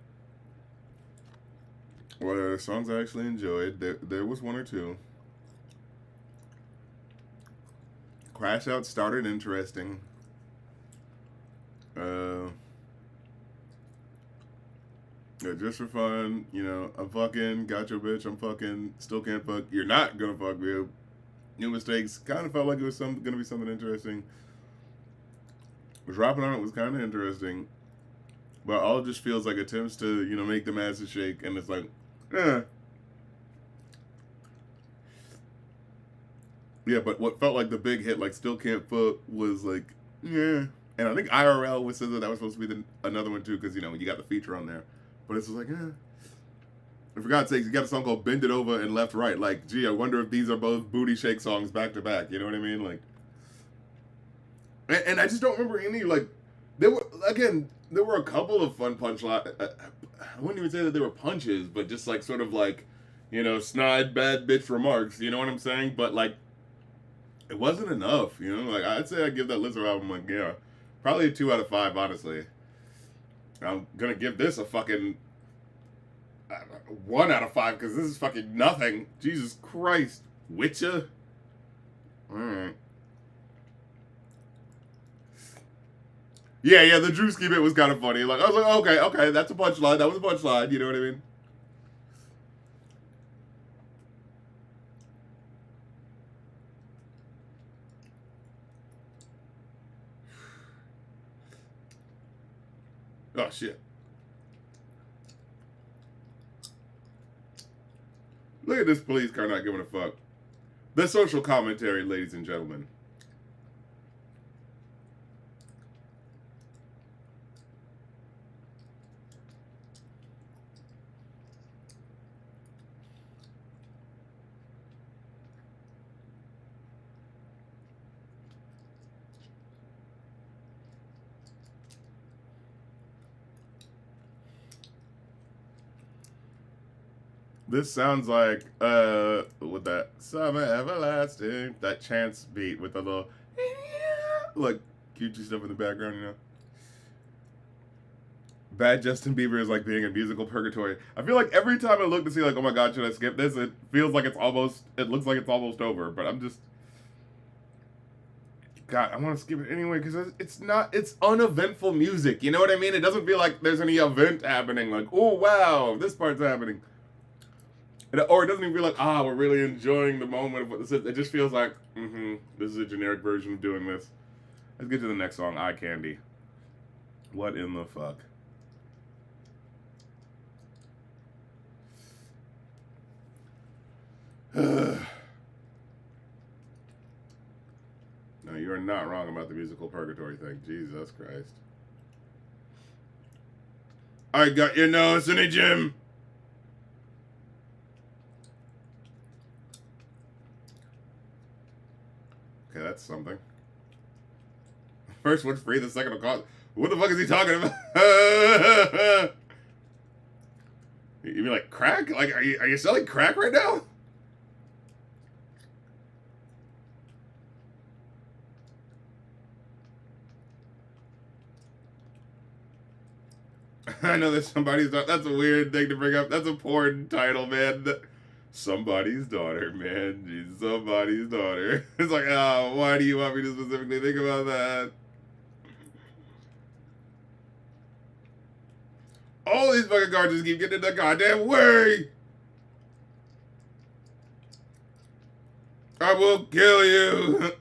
Well, there are songs I actually enjoyed. There was one or two. Crash Out started interesting. Yeah, just for fun, you know, I'm fucking, got your bitch, I'm fucking, still can't fuck, you're not gonna fuck me. New Mistakes, kind of felt like it was gonna be something interesting. Dropping on it was kind of interesting. But all it just feels like attempts to, you know, make the masses shake, and it's like, eh. Yeah, but what felt like the big hit, like Still Can't Fuck, was like, yeah. And I think IRL was said that was supposed to be another one too, because, you know, you got the feature on there. But it's just like, eh. And for God's sakes, you got a song called Bend It Over and Left Right. Like, gee, I wonder if these are both booty shake songs back to back. You know what I mean? Like, and I just don't remember any, like, there were a couple of fun punchlines. I wouldn't even say that they were punches, but just like sort of like, you know, snide, bad bitch remarks. You know what I'm saying? But like, It wasn't enough, you know. Like I'd say I give that Lizzo album like yeah, probably a 2 out of 5. Honestly, I'm gonna give this a fucking 1 out of 5 because this is fucking nothing. Jesus Christ, Witcher. All right. Yeah, the Drewski bit was kind of funny. Like I was like, okay, that's a punchline. That was a punchline. You know what I mean? Oh shit! Look at this police car not giving a fuck. The social commentary, ladies and gentlemen. This sounds like with that summer everlasting, that chance beat with the little like cutesy stuff in the background, you know. Bad Justin Bieber is like being in musical purgatory. I feel like every time I look to see like, oh my god, should I skip this? It feels like it looks like it's almost over, but I'm just God, I want to skip it anyway because it's uneventful music. You know what I mean? It doesn't feel like there's any event happening. Like, oh wow, this part's happening. Or it doesn't even feel like, we're really enjoying the moment of what this is. It just feels like, this is a generic version of doing this. Let's get to the next song, Eye Candy. What in the fuck? No, you are not wrong about the musical purgatory thing. Jesus Christ. I got your nose in a gym. Okay, that's something. First one's free, the second will cost. What the fuck is he talking about? You mean like crack? Like, are you selling crack right now? I know there's somebody's daughter. That's a weird thing to bring up. That's a porn title, man. Somebody's daughter, man. She's somebody's daughter. It's like, why do you want me to specifically think about that? All these fucking cars just keep getting in the goddamn way. I will kill you.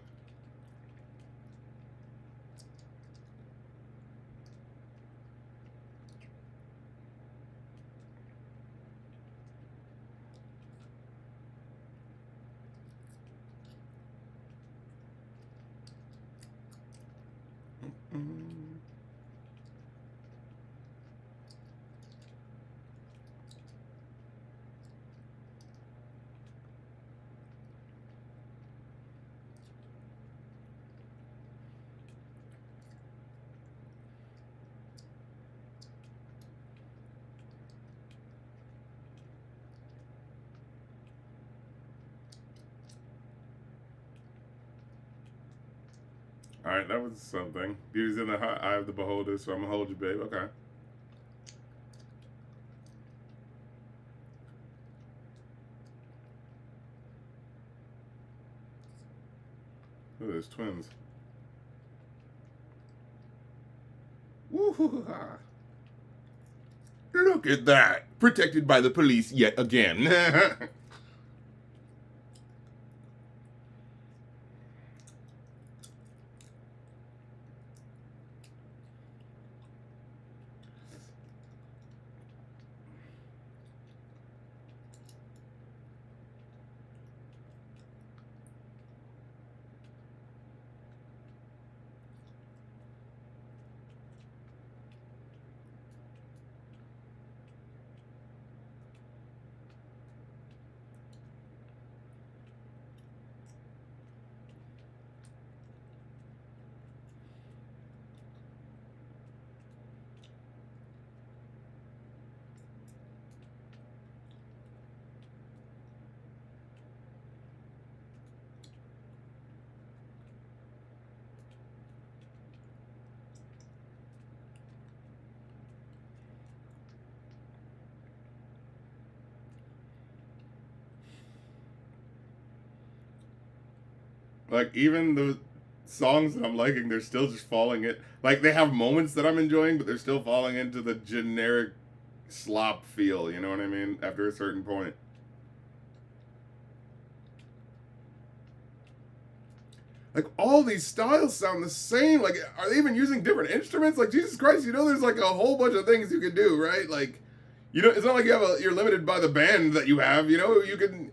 Alright, that was something. Beauty's in the eye of the beholder, so I'm gonna hold you, babe. Okay. Look at those twins. Woo-hoo-ha. Look at that. Protected by the police yet again. Like even the songs that I'm liking, they're still just falling in. Like they have moments that I'm enjoying, but they're still falling into the generic slop feel. You know what I mean? After a certain point. Like all these styles sound the same. Like, are they even using different instruments? Like, Jesus Christ, you know, there's like a whole bunch of things you can do, right? Like, you know, it's not like you're limited by the band that you have. You know, you can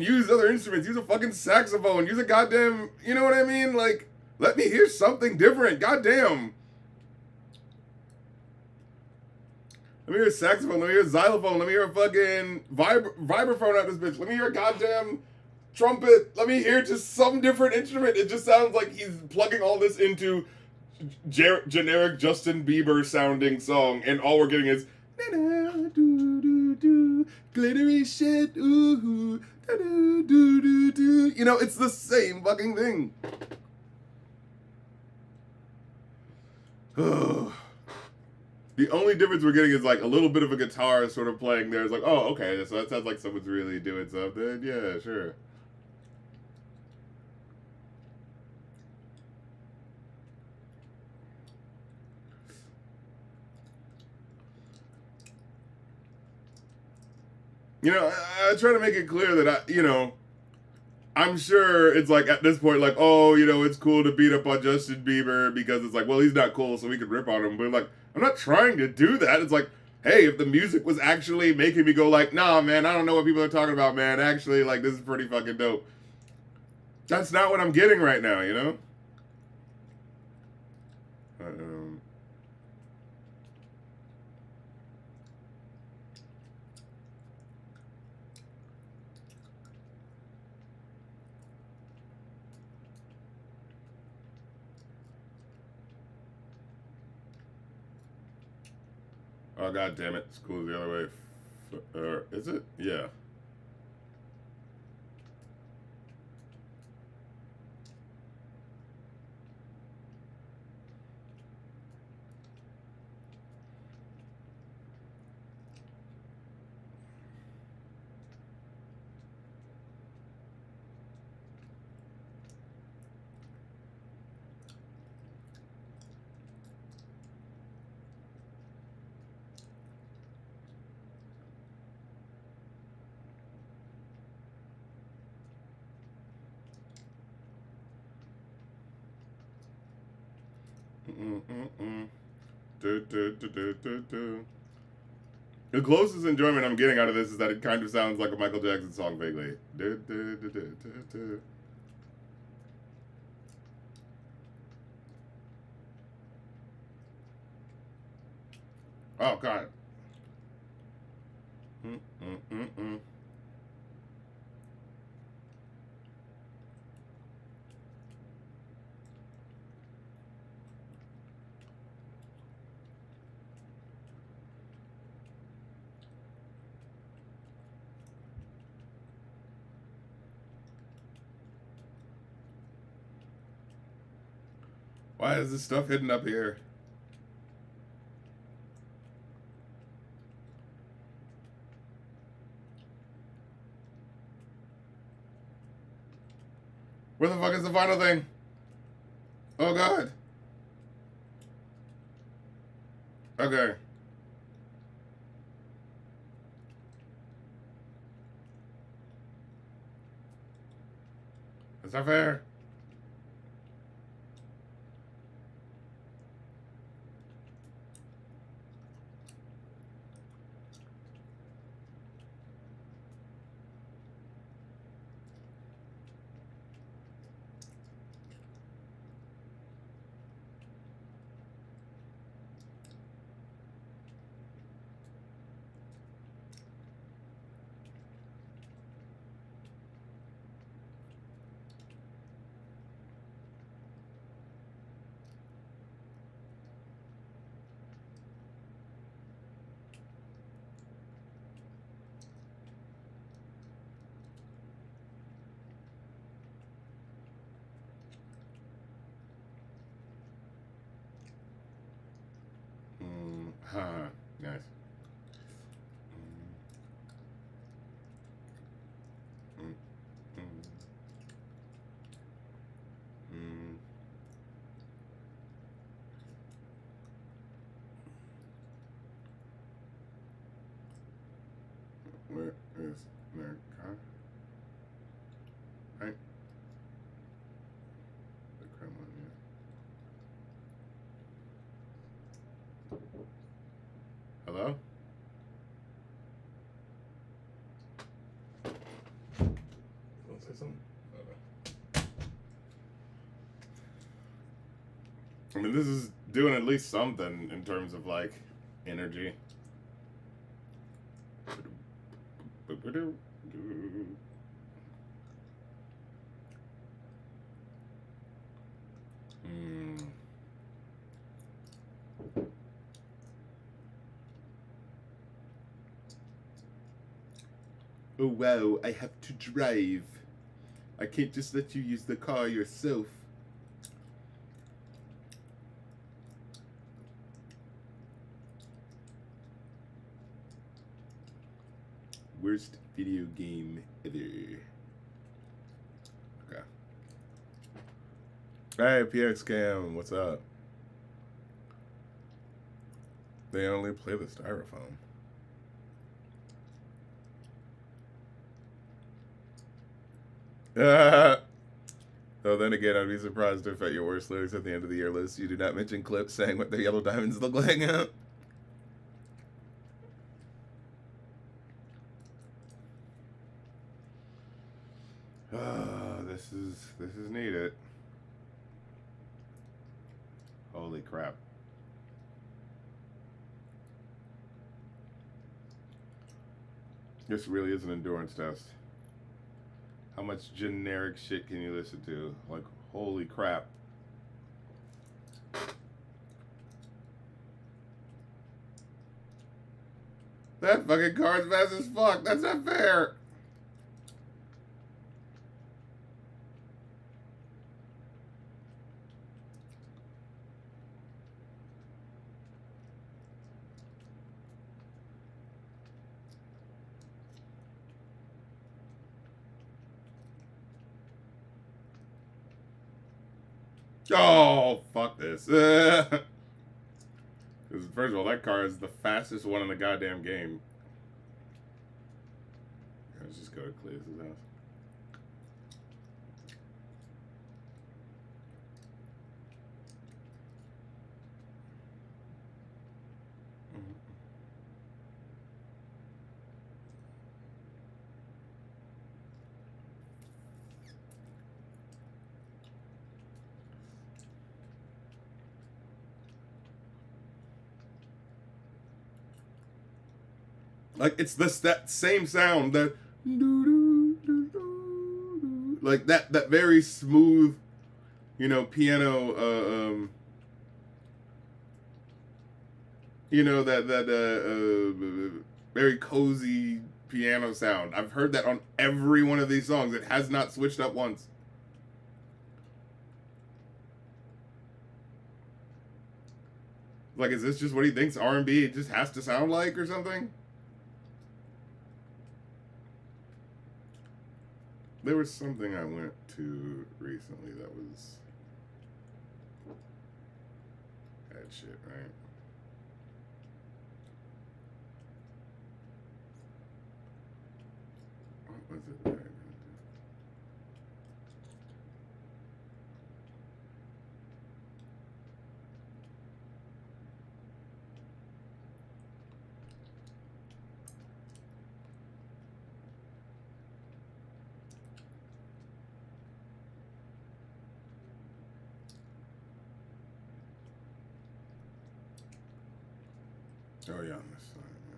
use other instruments. Use a fucking saxophone. Use a goddamn. You know what I mean? Like, let me hear something different. Goddamn. Let me hear a saxophone. Let me hear a xylophone. Let me hear a fucking vibraphone out this bitch. Let me hear a goddamn trumpet. Let me hear just some different instrument. It just sounds like he's plugging all this into generic Justin Bieber sounding song, and all we're getting is glittery shit. Ooh, you know, it's the same fucking thing. The only difference we're getting is like a little bit of a guitar sort of playing there. It's like, oh, okay, so that sounds like someone's really doing something. Yeah, sure. You know, I try to make it clear that I'm sure it's like at this point, like, oh, you know, it's cool to beat up on Justin Bieber because it's like, well, he's not cool, so we could rip on him. But like, I'm not trying to do that. It's like, hey, if the music was actually making me go like, nah, man, I don't know what people are talking about, man. Actually, like, this is pretty fucking dope. That's not what I'm getting right now, you know? Um, oh, god damn it. School's the other way. Is it? Yeah. Mm-mm-mm-mm. Do. The closest enjoyment I'm getting out of this is that it kind of sounds like a Michael Jackson song vaguely. Oh, God. Mm-mm-mm-mm. Why is this stuff hidden up here? Where the fuck is the final thing? Oh, God. Okay. That's not fair. Huh. Nice. Mm, mm. Where is their car? Right? The Kremlin, yeah. Hello? Don't say something? I mean, this is doing at least something in terms of, like, energy. Oh wow, I have to drive. I can't just let you use the car yourself. Worst video game ever. Okay. Hey, PX Cam, what's up? They only play the styrofoam. Though then again, I'd be surprised if at your worst lyrics at the end of the year list, you do not mention clips saying what the yellow diamonds look like. This is needed. Holy crap. This really is an endurance test. How much generic shit can you listen to? Like, holy crap. That fucking car's fast as fuck. That's not fair. Oh, fuck this. Because first of all, that car is the fastest one in the goddamn game. Let's just go to Cleus's house. Like, it's that same sound, that like that very smooth, you know, piano, you know, that very cozy piano sound. I've heard that on every one of these songs. It has not switched up once. Like, is this just what he thinks R&B just has to sound like or something? There was something I went to recently that was that shit, right? What was it that I went to? Oh yeah, on this side. Yeah.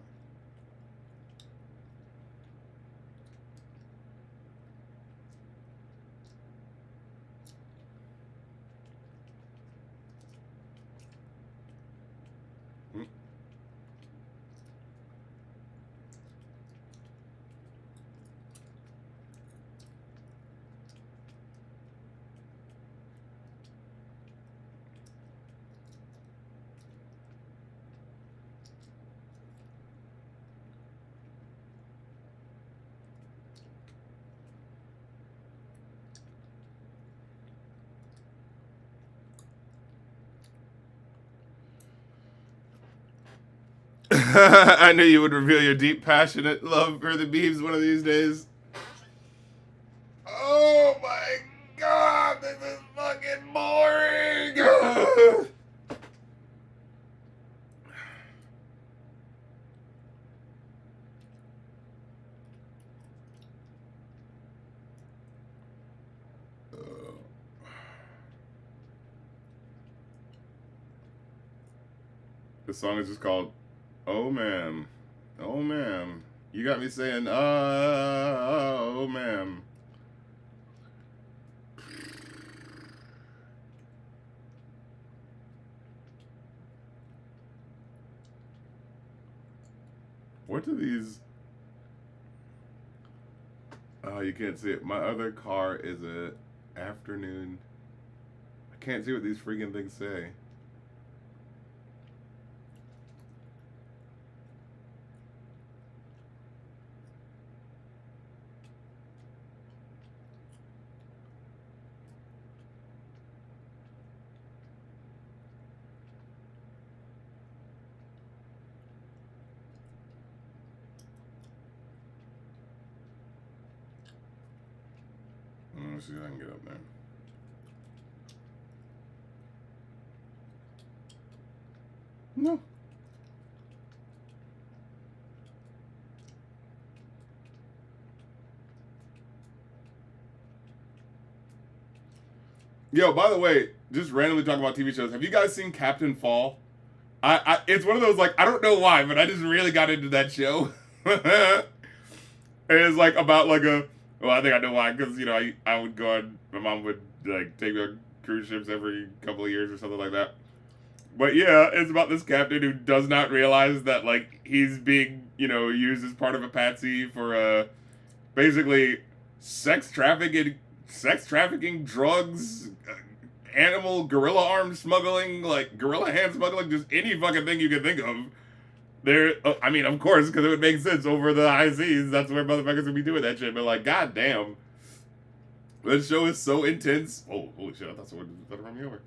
I knew you would reveal your deep, passionate love for the Beebs one of these days. Oh my god, this is fucking boring! This song is just called Oh Man. Oh Man. You got me saying, oh man. What do these... Oh, you can't see it. My other car is a afternoon. I can't see what these freaking things say. Let's see if I can get up there. No. Yo, by the way, just randomly talking about TV shows. Have you guys seen Captain Fall? It's one of those, like, I don't know why, but I just really got into that show. It's like about like a, well, I think I know why, because, you know, I would go on, my mom would like take me on cruise ships every couple of years or something like that. But yeah, it's about this captain who does not realize that, like, he's being, you know, used as part of a patsy for basically sex trafficking, drugs, animal gorilla arm smuggling, like gorilla hand smuggling, just any fucking thing you can think of. There, I mean, of course, because it would make sense over the high seas. That's where motherfuckers would be doing that shit. But like, goddamn, this show is so intense. Oh, holy shit! I thought someone was run me over.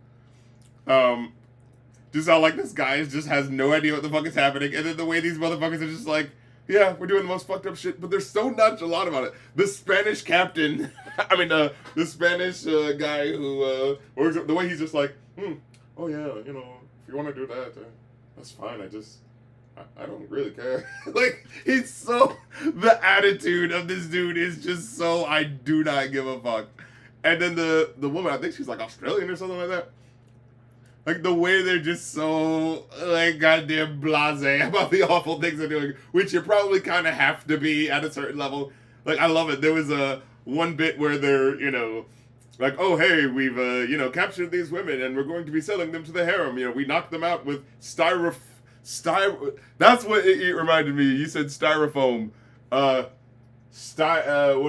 Just how like this guy just has no idea what the fuck is happening, and then the way these motherfuckers are just like, yeah, we're doing the most fucked up shit, but they're so nonchalant about it. The Spanish captain, I mean, the Spanish guy who works, the way he's just like, oh yeah, you know, if you want to do that, that's fine. I don't really care. Like, he's so, the attitude of this dude is just so, I do not give a fuck. And then the woman, I think she's like Australian or something like that. Like, the way they're just so, like, goddamn blasé about the awful things they're doing, which you probably kind of have to be at a certain level. Like, I love it. There was one bit where they're, you know, like, oh, hey, we've, you know, captured these women and we're going to be selling them to the harem. You know, we knocked them out with that's what it reminded me. You said styrofoam. What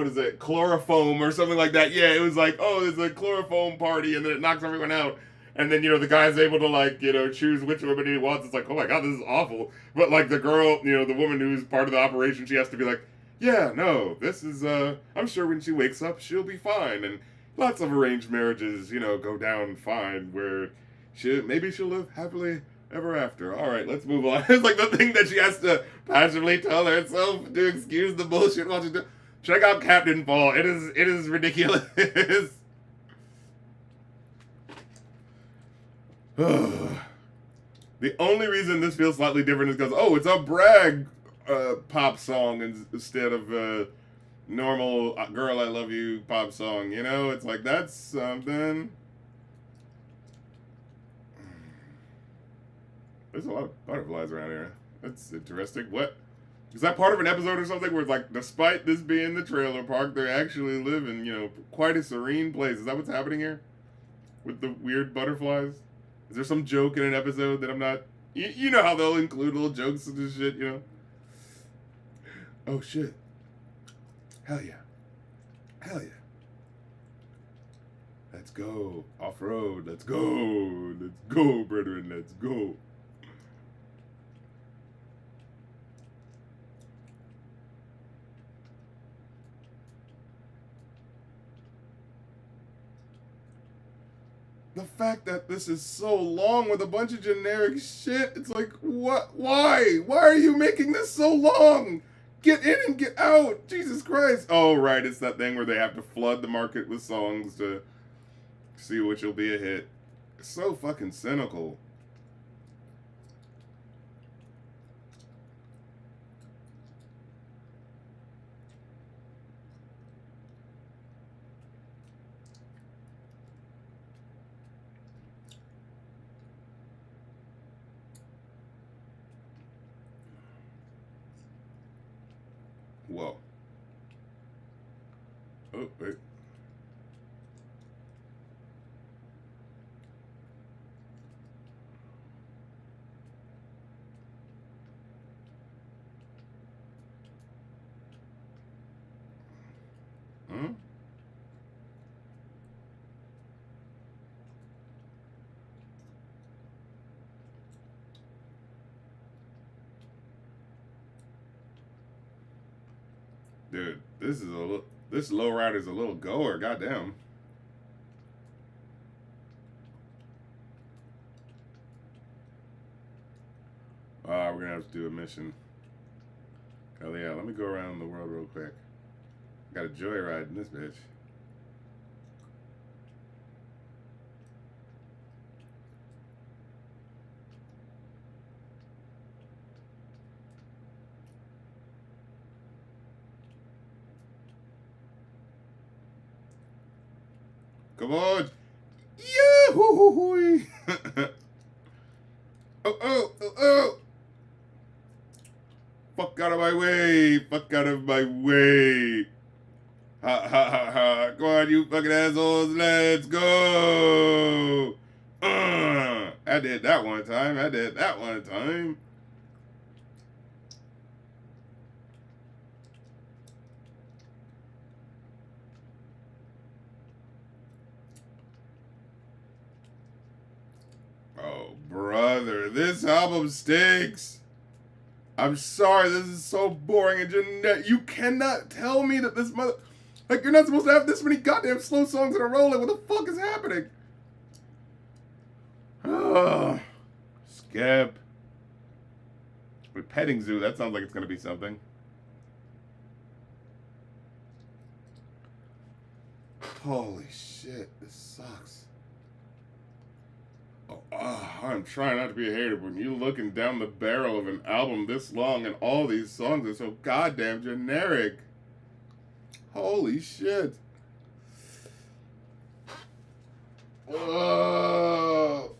is it? Chloroform or something like that. Yeah, it was like, oh, there's a chloroform party and then it knocks everyone out. And then, you know, the guy's able to, like, you know, choose which woman he wants. It's like, oh my god, this is awful. But, like, the girl, you know, the woman who's part of the operation, she has to be like, yeah, no, this is, I'm sure when she wakes up, she'll be fine. And lots of arranged marriages, you know, go down fine, where maybe she'll live happily ever after. All right, let's move on. It's like the thing that she has to passionately tell herself to excuse the bullshit while she's doing. Check out Captain Fall. It is ridiculous. The only reason this feels slightly different is because, oh, it's a brag pop song instead of a normal girl I love you pop song. You know, it's like, that's something. There's a lot of butterflies around here. That's interesting. What? Is that part of an episode or something where it's like, despite this being the trailer park, they actually live in, you know, quite a serene place? Is that what's happening here? With the weird butterflies? Is there some joke in an episode that I'm not... You know how they'll include little jokes and this shit, you know? Oh, shit. Hell yeah. Hell yeah. Let's go. Off-road. Let's go. Let's go, brethren. Let's go. the fact that this is so long with a bunch of generic shit, it's like, what? Why? Why are you making this so long? Get in and get out. Jesus Christ. Oh, right. It's that thing where they have to flood the market with songs to see which will be a hit. It's so fucking cynical. Whoa. Oh, wait. Hmm? Dude, this lowrider's a little goer, goddamn. We're gonna have to do a mission. Hell yeah, let me go around the world real quick. Got a joyride in this bitch. Come on! Yoo-hoo-hoo-hoo! Oh, oh, oh, oh! Fuck out of my way! Fuck out of my way! Ha ha ha ha! Come on, you fucking assholes! Let's go! I did that one time. I did that one time. Oh, brother, this album stinks. I'm sorry, this is so boring and generic. You cannot tell me that this mother... Like, you're not supposed to have this many goddamn slow songs in a row. Like, what the fuck is happening? Oh, skip. With Petting Zoo, that sounds like it's going to be something. Holy shit, this sucks. I'm trying not to be a hater, but when you're looking down the barrel of an album this long and all these songs are so goddamn generic. Holy shit. Oh,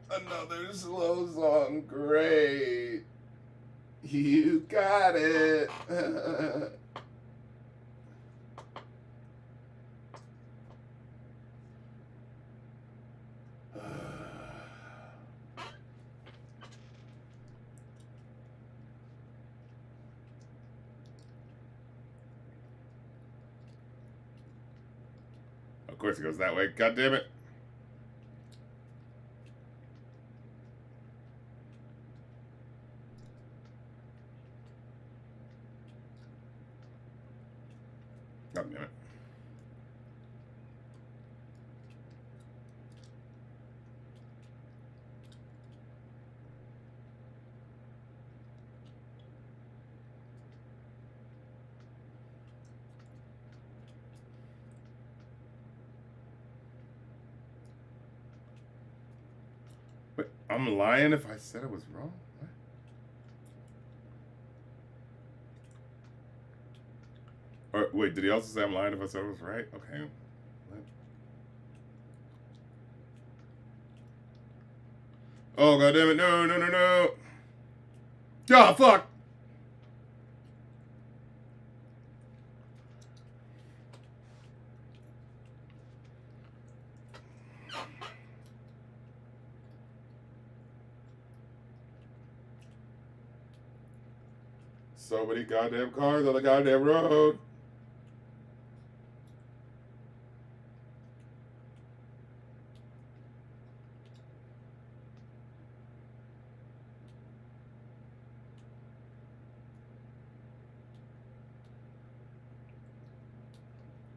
another slow song. Great. You got it. Of course it goes that way. God damn it. God damn it. Wait, I'm lying if I said I was wrong? What? Or, wait, did he also say I'm lying if I said I was right? Okay. What? Oh, god damn it. No, no, no, no. Ah, fuck. So many goddamn cars on the goddamn road.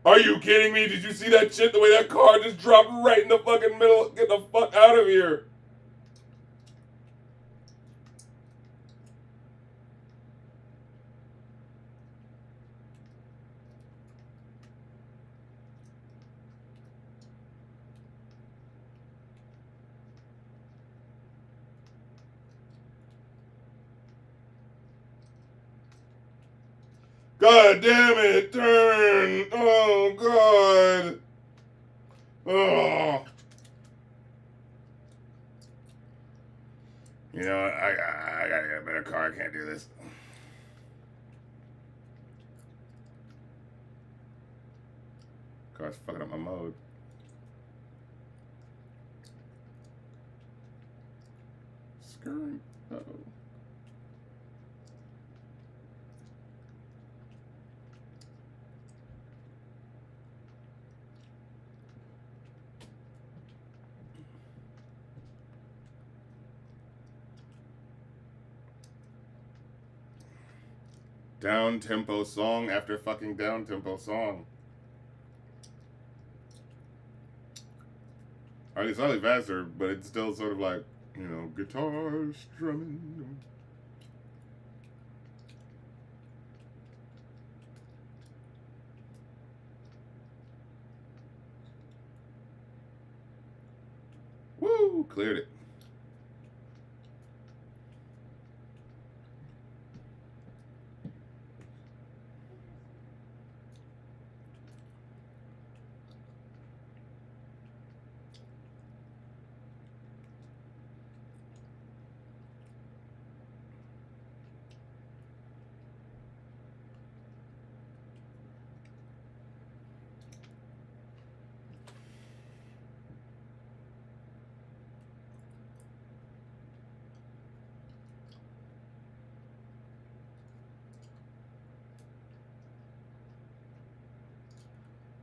Are you kidding me? Did you see that shit? The way that car just dropped right in the fucking middle. Get the fuck out of here. God damn it, turn! Oh, God! Oh. You know, I gotta get a better car. I can't do this. Car's fucking up my mode. Skirt. Uh-oh. Down tempo song after fucking down tempo song. I mean, it's slightly faster, but it's still sort of like, you know, guitar strumming. Woo! Cleared it.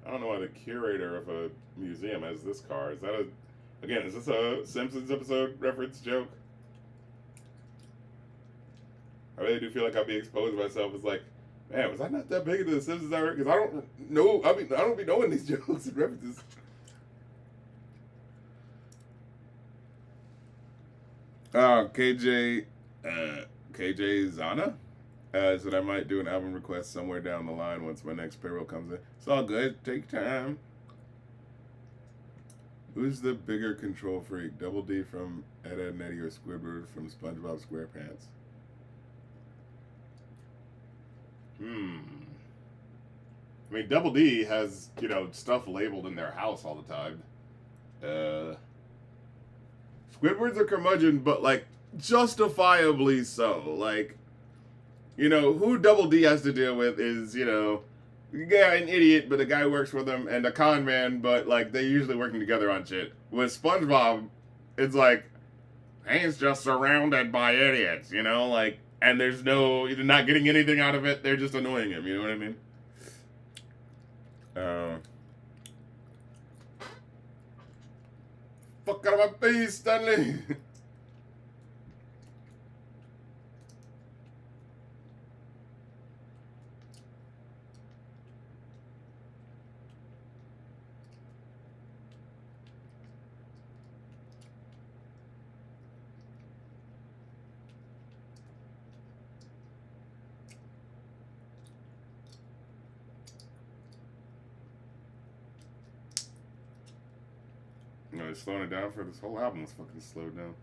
I don't know why the curator of a museum has this car. Is that a... Again, is this a Simpsons episode reference joke? I really do feel like I'll be exposing myself as like, man, was I not that big into the Simpsons? Because I don't know. I mean, I don't be knowing these jokes and references. KJ Zana said I might do an album request somewhere down the line once my next payroll comes in. It's all good. Take time. Who's the bigger control freak? Double D from Ed, Edd n Eddy or Squidward from SpongeBob SquarePants? I mean, Double D has, you know, stuff labeled in their house all the time. Squidward's a curmudgeon, but, like, justifiably so. Like, you know, who Double D has to deal with is, you know, yeah, an idiot, but the guy who works with him, and a con man, but, like, they're usually working together on shit. With SpongeBob, it's like, he's just surrounded by idiots, you know? Like, and there's no, you're not getting anything out of it, they're just annoying him, you know what I mean? Fuck out of my face, Stanley! No, they're slowing it down for this whole album. It's fucking slowed down.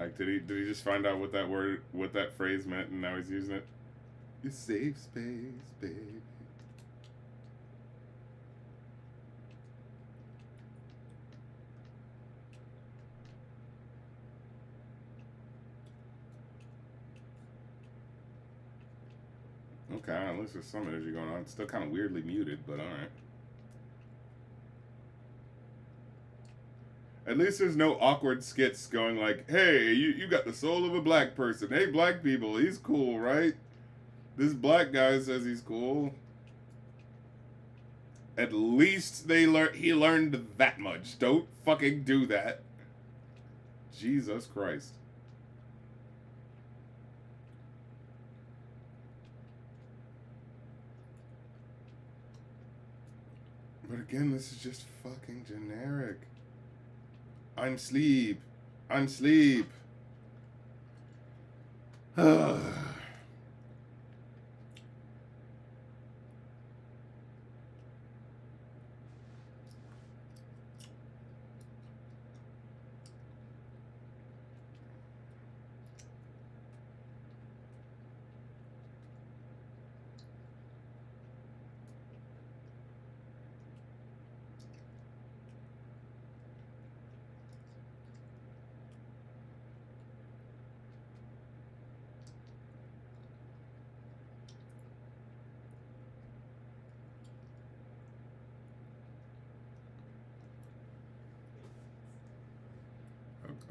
Like, did he just find out what that phrase meant, and now he's using it? Your safe space, baby. Okay, at least there's some energy going on. It's still kind of weirdly muted, but alright. At least there's no awkward skits going like, hey, you got the soul of a black person. Hey, black people, he's cool, right? This black guy says he's cool. At least he learned that much. Don't fucking do that. Jesus Christ. But again, this is just fucking generic. I'm sleep. I'm sleep.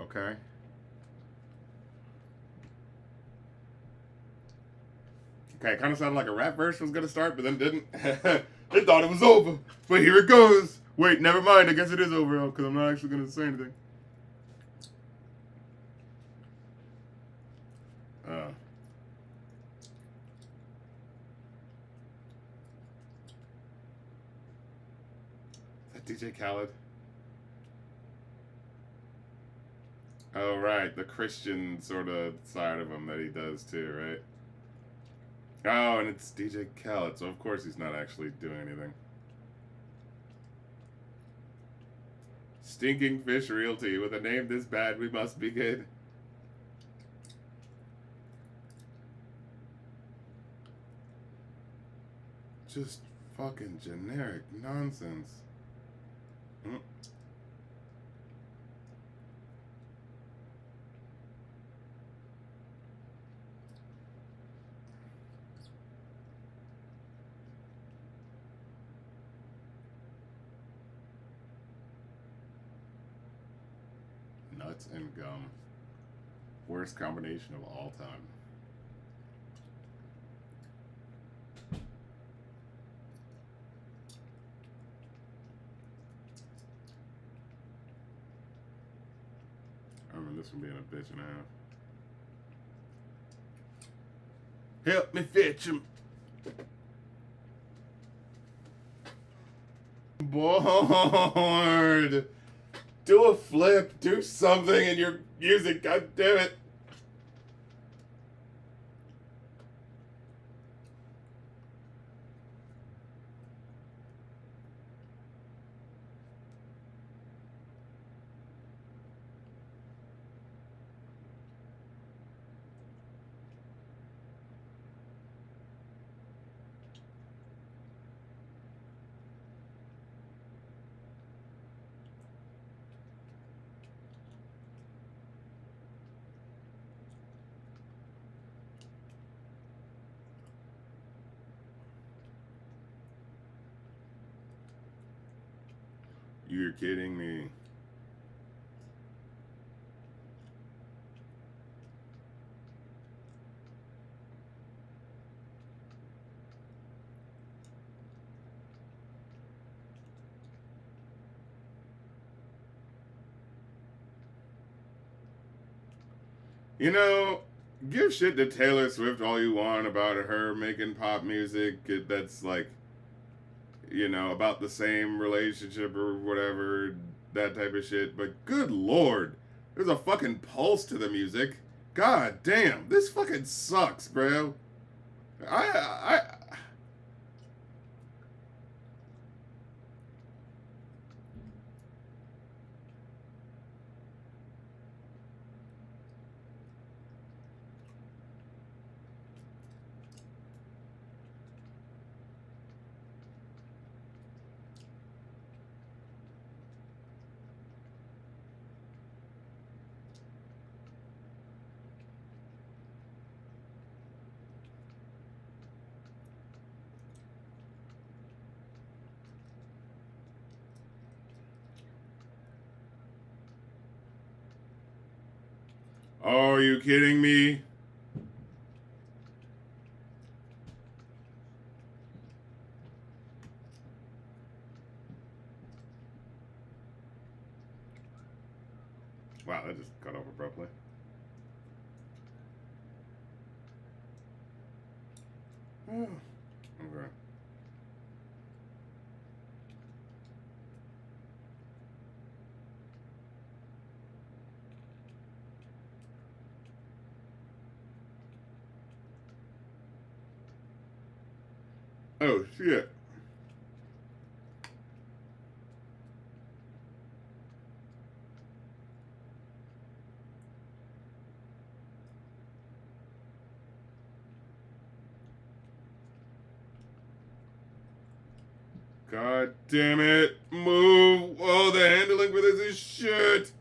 Okay. Okay, it kind of sounded like a rap verse was gonna start, but then didn't. They thought it was over, but here it goes. Wait, never mind. I guess it is over because I'm not actually gonna say anything. Is that DJ Khaled? Oh right, the Christian sort of side of him that he does too, right? Oh, and it's DJ Khaled, so of course he's not actually doing anything. Stinking Fish Realty. With a name this bad, we must be good. Just fucking generic nonsense. Nuts and gum. Worst combination of all time. I remember this one being a bitch and a half. Help me fetch him. Bored. Do a flip. Do something in your music. God damn it. You're kidding me. You know, give shit to Taylor Swift all you want about her making pop music that's like, you know, about the same relationship or whatever, that type of shit. But good lord, there's a fucking pulse to the music. God damn, this fucking sucks, bro. I Are you kidding me? Wow, that just cut off abruptly. Oh, okay. Oh, shit. God damn it. Move. Oh, the handling for this is shit.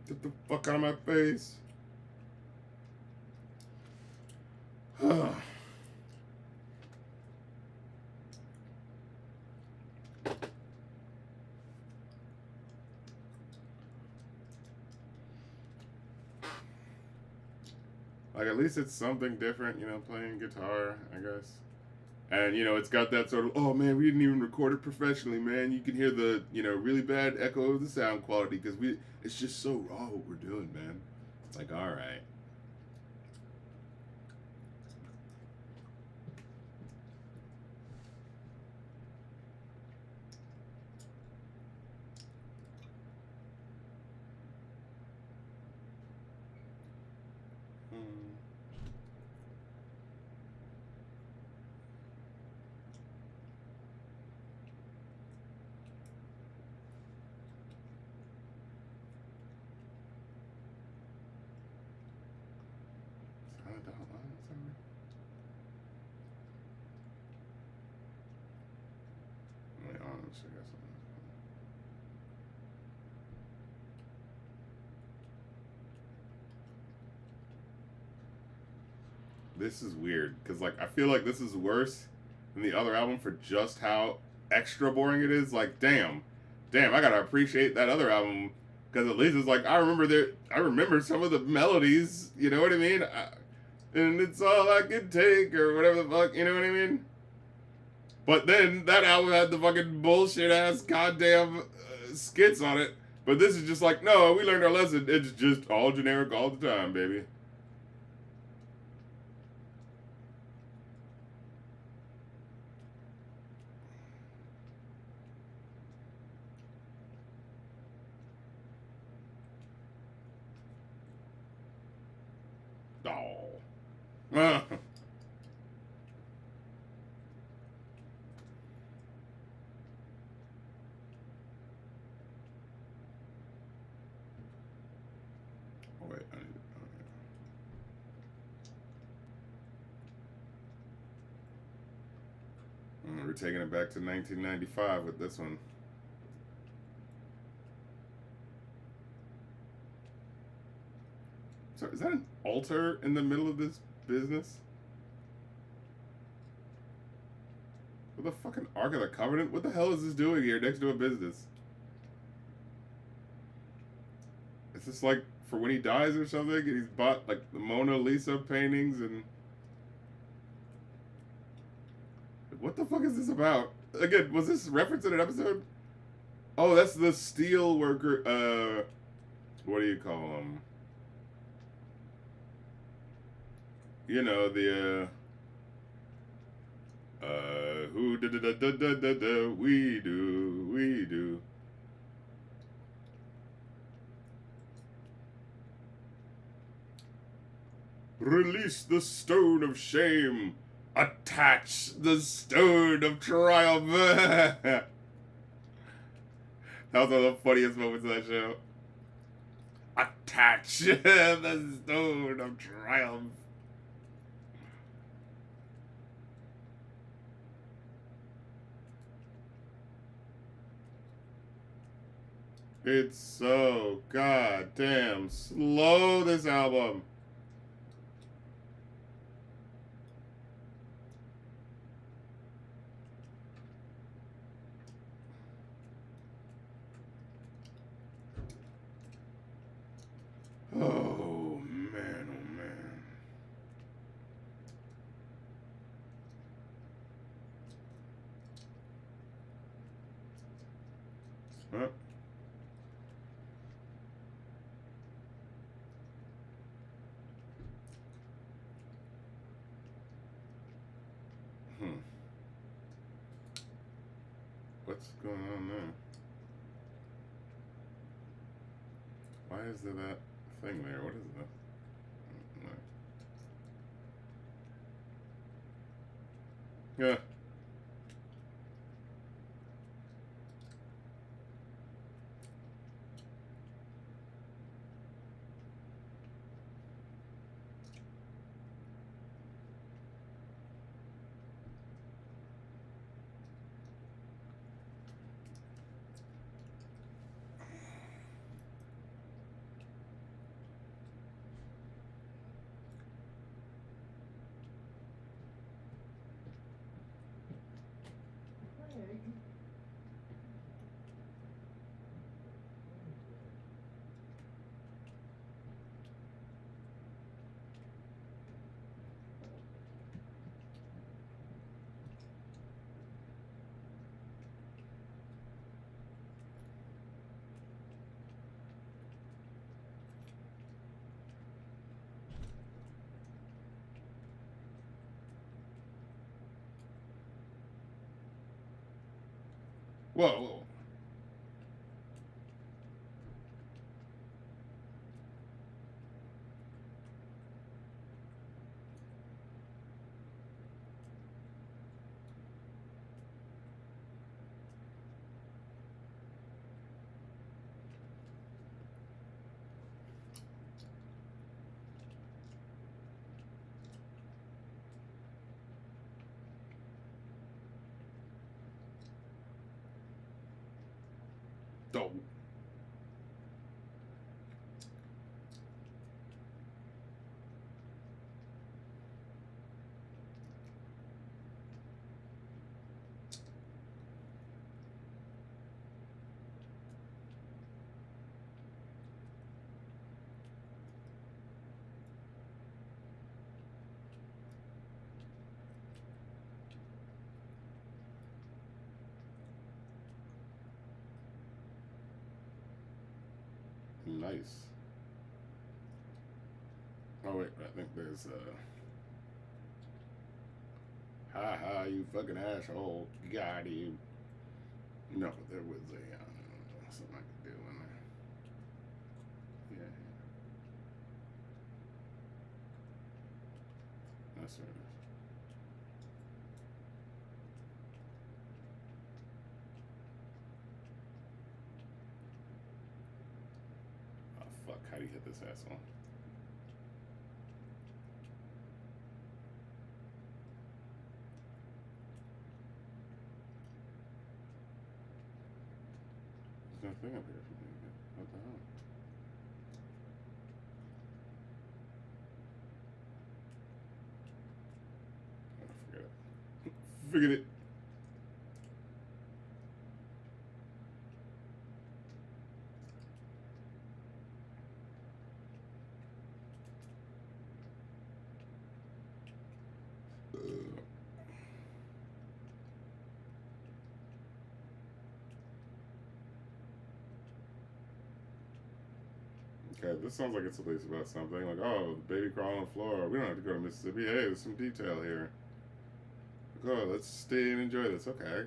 Get the fuck out of my face. Like, at least it's something different, you know, playing guitar, I guess. And, you know, it's got that sort of, oh man, we didn't even record it professionally, man. You can hear the, you know, really bad echo of the sound quality because it's just so raw what we're doing, man. It's like, all right. Hmm. Wait, honestly, I guess. This is weird because, like, I feel like this is worse than the other album for just how extra boring it is. Like, damn, I gotta appreciate that other album because at least it's like I remember some of the melodies. You know what I mean? And it's all I can take, or whatever the fuck. You know what I mean? But then that album had the fucking bullshit ass goddamn skits on it. But this is just like, no, we learned our lesson. It's just all generic all the time, baby. Oh. Oh, wait, we're taking it back to 1995 with this one. So is that an altar in the middle of this business? What the fucking Ark of the Covenant? What the hell is this doing here next to a business? Is this like for when he dies or something? And he's bought like the Mona Lisa paintings and what the fuck is this about? Again, was this referenced in an episode? Oh, that's the steel worker. What do you call them? You know the who da da da da da da da we do. Release the stone of shame. Attach the stone of triumph. That was one of the funniest moments of that show. Attach the stone of triumph. It's so goddamn slow, this album. Oh man, oh man. Huh? Hmm. What's going on there? Why is there that thing there? What is that? Yeah. Whoa, whoa. Oh. Nice. Oh wait, I think there's ha ha, you fucking asshole. Got you. No, but there was something I could do in there. Yeah, that's what it is. Oh fuck, how do you hit this asshole? There's nothing up here for me to get. What the hell? Oh, forget it. Forget it. Okay, this sounds like it's at least about something. Like, oh, the baby crawling on the floor. We don't have to go to Mississippi. Hey, there's some detail here. Like, oh, let's stay and enjoy this. Okay.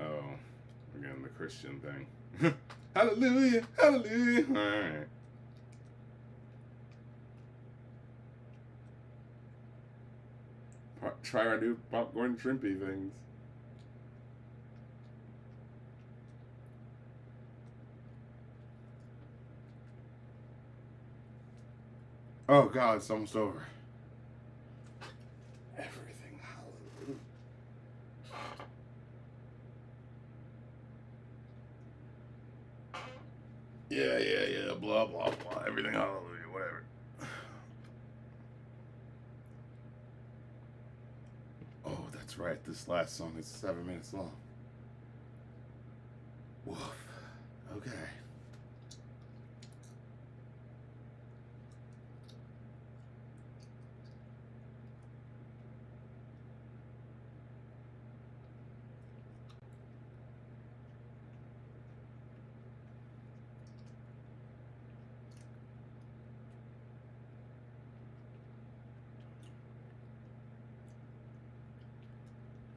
Oh, again, the Christian thing. Hallelujah, hallelujah. All right. Try our new popcorn shrimpy things. Oh God, it's almost over. Everything, hallelujah. Yeah. Blah blah blah. Everything, hallelujah. Whatever. Oh, that's right. This last song is 7 minutes long. Woof. Okay.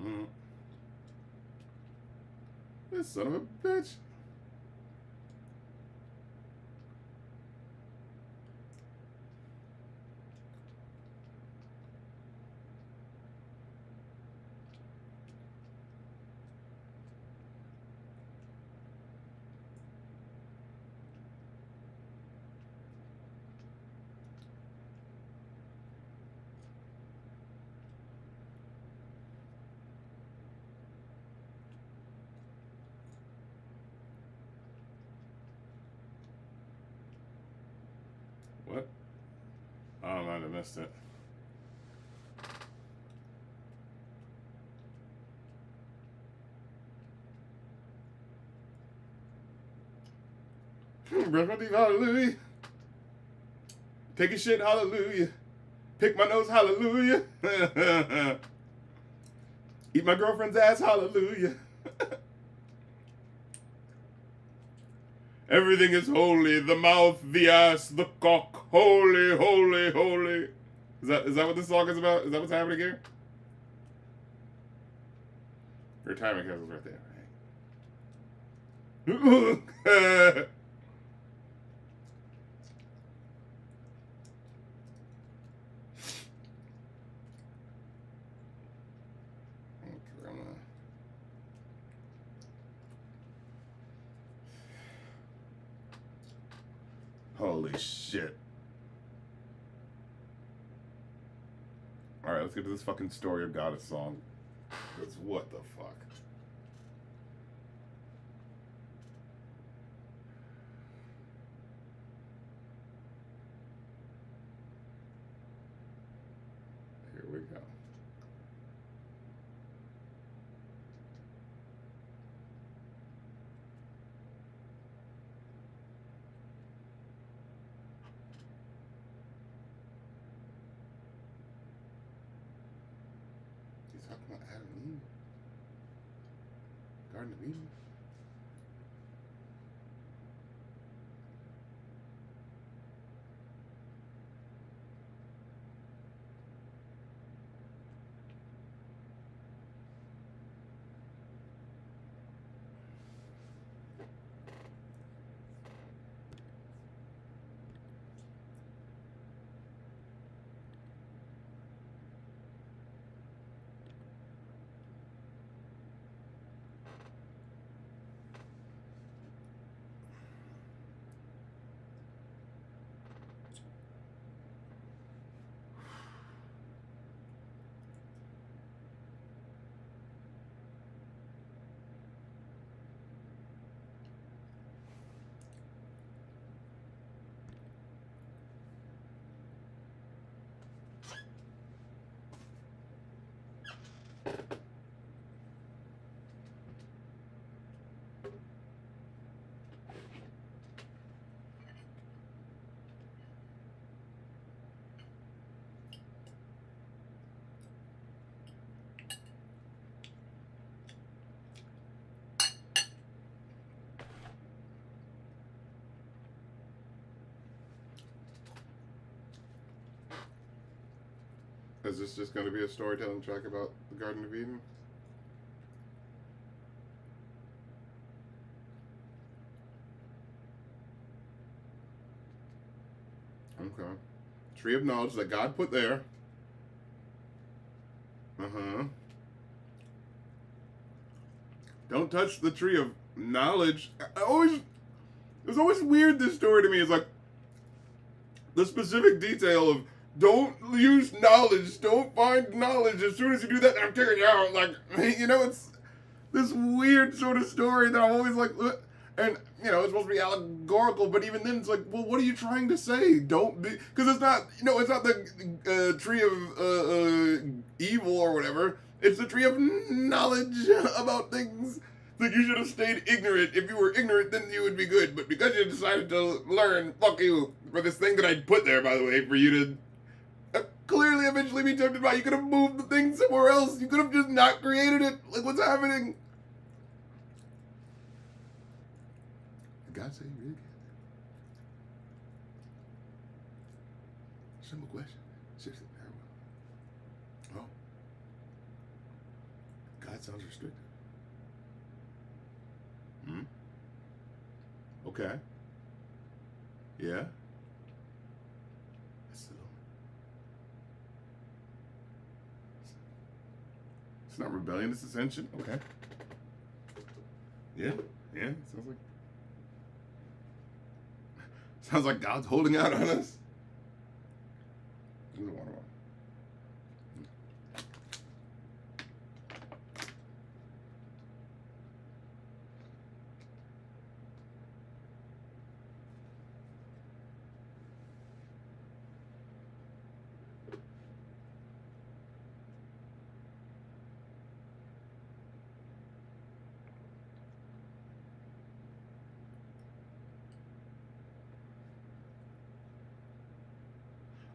Mm. This son of a bitch. What? Oh, I might have missed it. Brush my teeth, hallelujah. Take a shit, hallelujah. Pick my nose, hallelujah. Eat my girlfriend's ass, hallelujah. Everything is holy. The mouth, the ass, the cock. Holy, holy, holy. Is that what this song is about? Is that what's happening here? Your timing cable's right there, right? Holy shit. Alright, let's get to this fucking Story of Goddess song. Because what the fuck? Here we go. He's talking about Adam and Eve. Garden of Eden. Is this just going to be a storytelling track about the Garden of Eden? Okay. Tree of knowledge that God put there. Uh-huh. Don't touch the tree of knowledge. It was always weird, this story to me. It's like, the specific detail of don't use knowledge, don't find knowledge. As soon as you do that, I'm kicking you out. Like, you know, it's this weird sort of story that I'm always like, ugh. And you know, it's supposed to be allegorical, but even then, it's like, well, what are you trying to say? Don't be, because it's not, you know, it's not the tree of evil or whatever. It's the tree of knowledge about things. Like, you should have stayed ignorant. If you were ignorant, then you would be good. But because you decided to learn, fuck you for this thing that I put there, by the way, for you to clearly eventually be tempted by. You could have moved the thing somewhere else. You could have just not created it. Like, what's happening? Did God say you really can't? Simple question. Seriously, very well. Oh. God sounds restrictive. Hmm? Okay. Yeah. It's not rebellion, it's ascension. Okay. Yeah, yeah. Sounds like God's holding out on us. There's a water bottle.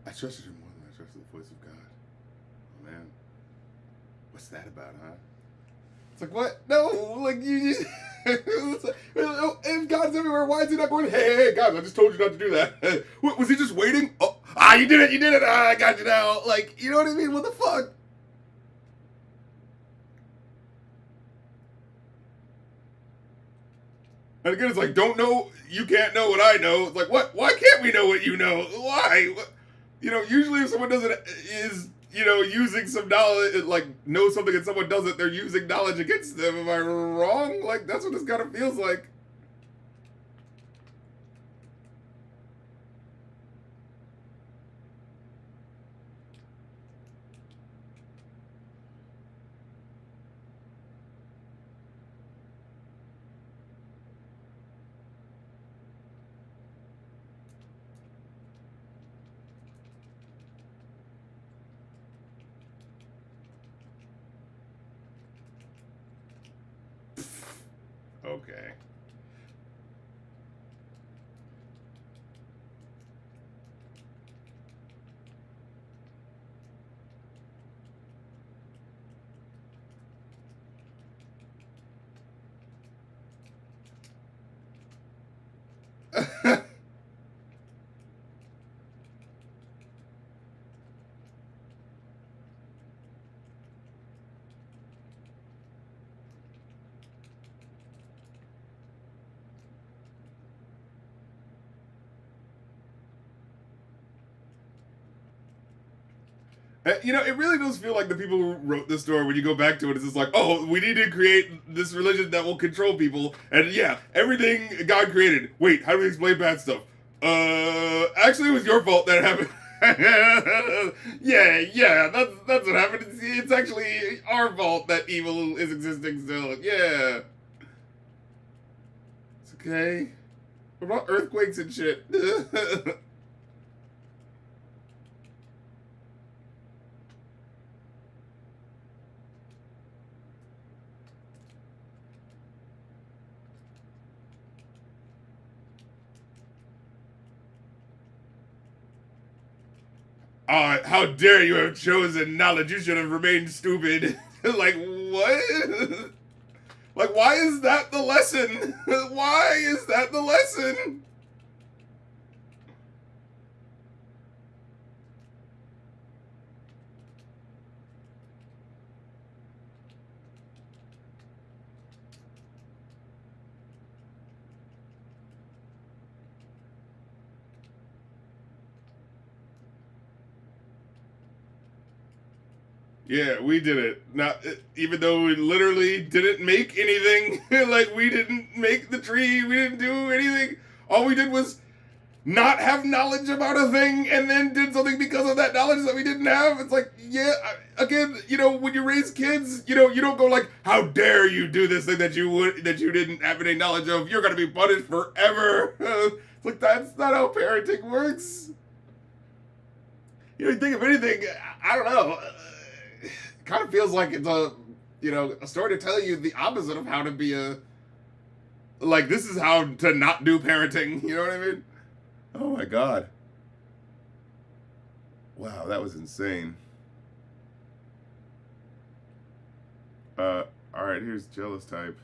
I trusted him more than I trusted the voice of God. Oh, man. What's that about, huh? It's like, what? No, like, you just... if God's everywhere, why is he not going, hey, God, I just told you not to do that. What, was he just waiting? Oh, you did it, I got you now. Like, you know what I mean? What the fuck? And again, it's like, don't know, you can't know what I know. It's like, what? Why can't we know what you know? Why? You know, usually if someone doesn't, is, you know, using some knowledge, like, knows something and someone doesn't, they're using knowledge against them. Am I wrong? Like, that's what this kind of feels like. Okay. You know, it really does feel like the people who wrote this story, when you go back to it, it's just like, oh, we need to create this religion that will control people. And yeah, everything God created. Wait, how do we explain bad stuff? Actually, it was your fault that it happened. yeah, that's what happened. It's actually our fault that evil is existing still. Yeah. It's okay. What about earthquakes and shit? How dare you have chosen knowledge? You should have remained stupid. Like, what? Like, why is that the lesson? Why is that the lesson? Yeah, we did it. Not even though we literally didn't make anything. Like, we didn't make the tree. We didn't do anything. All we did was not have knowledge about a thing and then did something because of that knowledge that we didn't have. It's like, yeah, again, when you raise kids, you don't go like, how dare you do this thing that you didn't have any knowledge of. You're gonna be punished forever. It's like, that's not how parenting works. You think of anything, I don't know. It kind of feels like it's a story to tell you the opposite of how to be like, this is how to not do parenting. You know what I mean? Oh my god. Wow, that was insane. Alright, here's jealous type.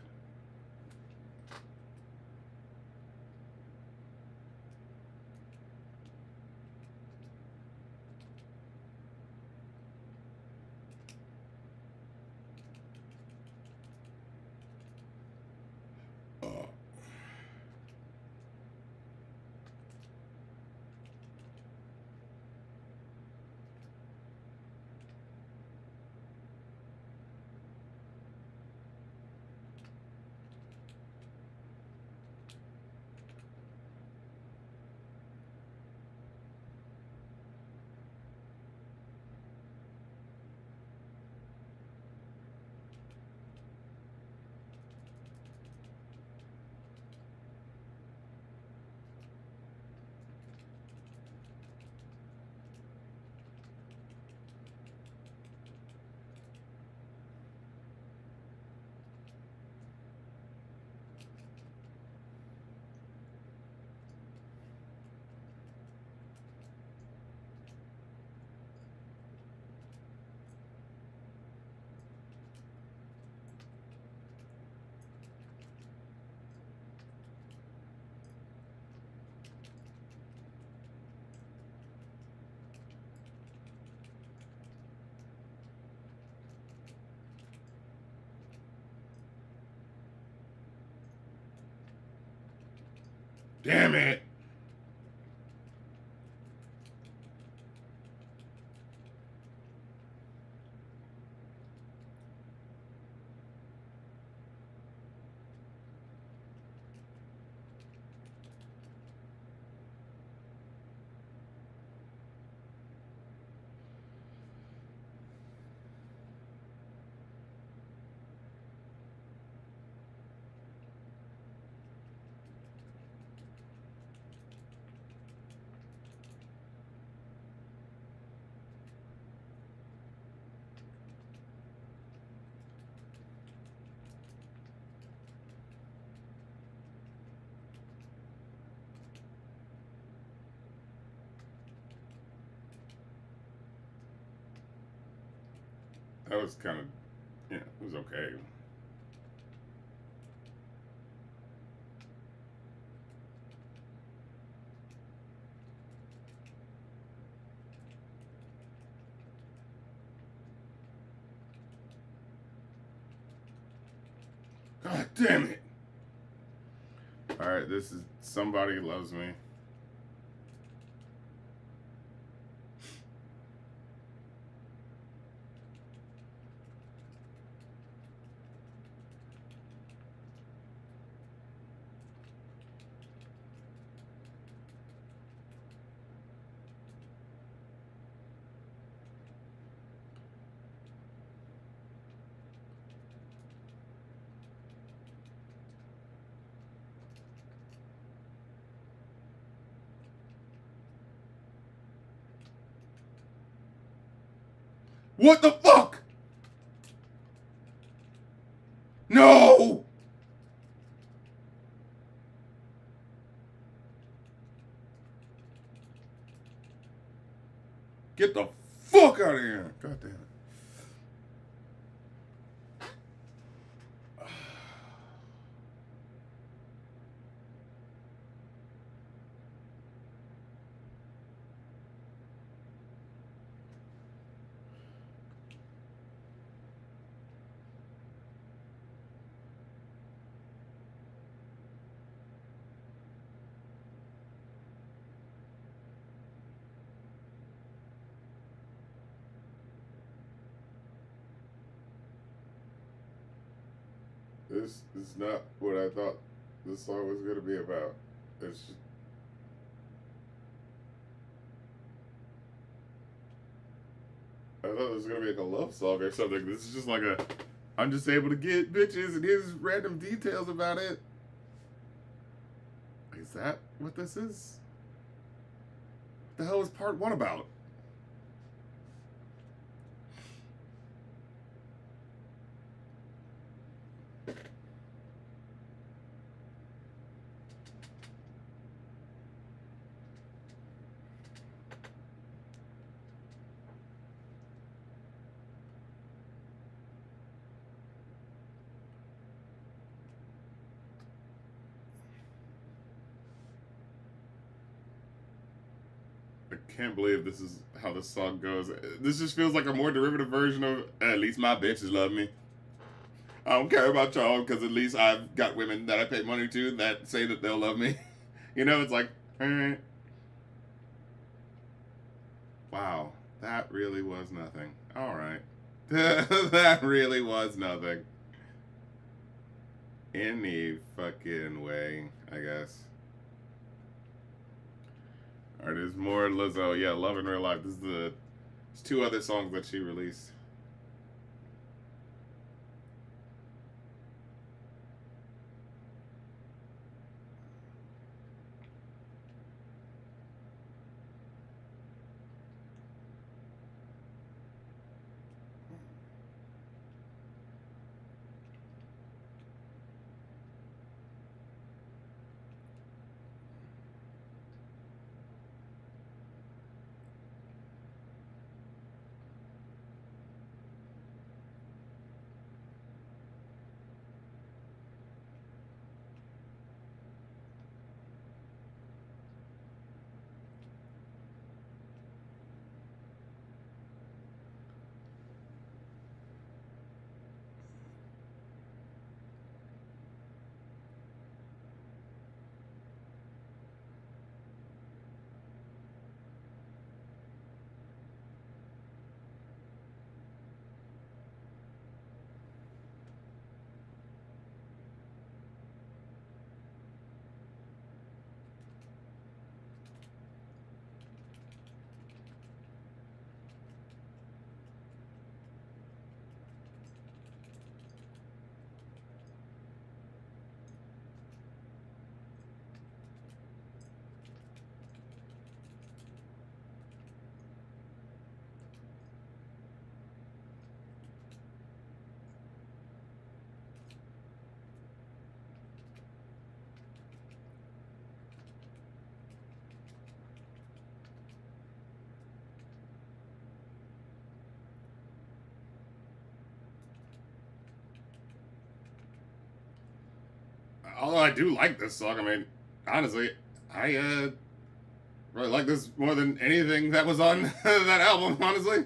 Damn it. That was kind of, it was okay. God damn it. Alright, this is Somebody Loves Me. What the fuck? No! Get the fuck out of here. God damn it. This is not what I thought this song was going to be about. It's just, I thought it was gonna be like a love song or something. This is just like a, I'm just able to get bitches and here's random details about it. Is that what this is? What the hell is part one about? I can't believe this is how this song goes. This just feels like a more derivative version of at least my bitches love me. I don't care about y'all because at least I've got women that I pay money to that say that they'll love me. You know, it's like, wow, that really was nothing. All right. That really was nothing. Any fucking way, I guess. Alright, there's more Lizzo. Yeah, Love in Real Life. There's two other songs that she released. Although I do like this song, I mean, honestly, I really like this more than anything that was on that album, honestly.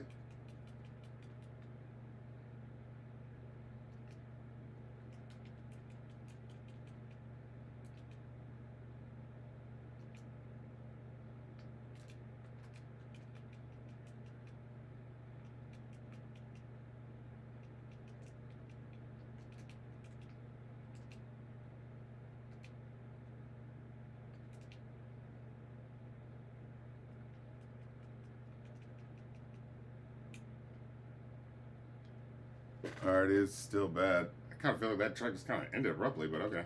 Alright, it is still bad. I kind of feel like that track just kind of ended abruptly, but okay.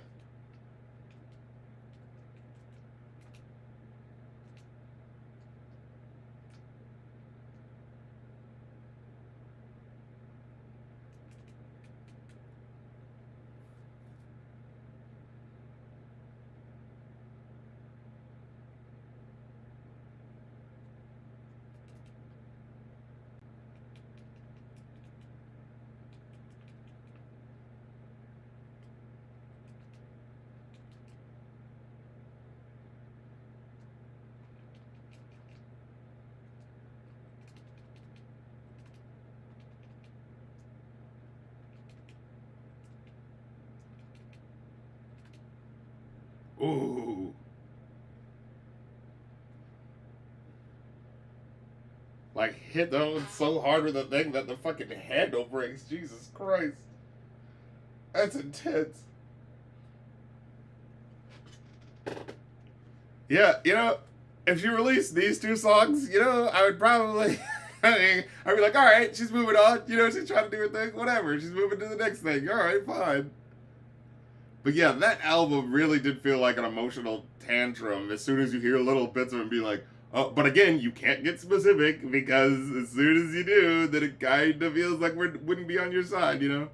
Ooh. Like, hit those so hard with the thing that the fucking handle breaks. Jesus Christ. That's intense. Yeah, you know, if you release these two songs, you know, I would probably I'd be like, all right, she's moving on. You know, she's trying to do her thing. Whatever. She's moving to the next thing. All right, fine. But yeah, that album really did feel like an emotional tantrum as soon as you hear little bits of it and be like, oh, but again, you can't get specific because as soon as you do, then it kind of feels like we wouldn't be on your side, you know?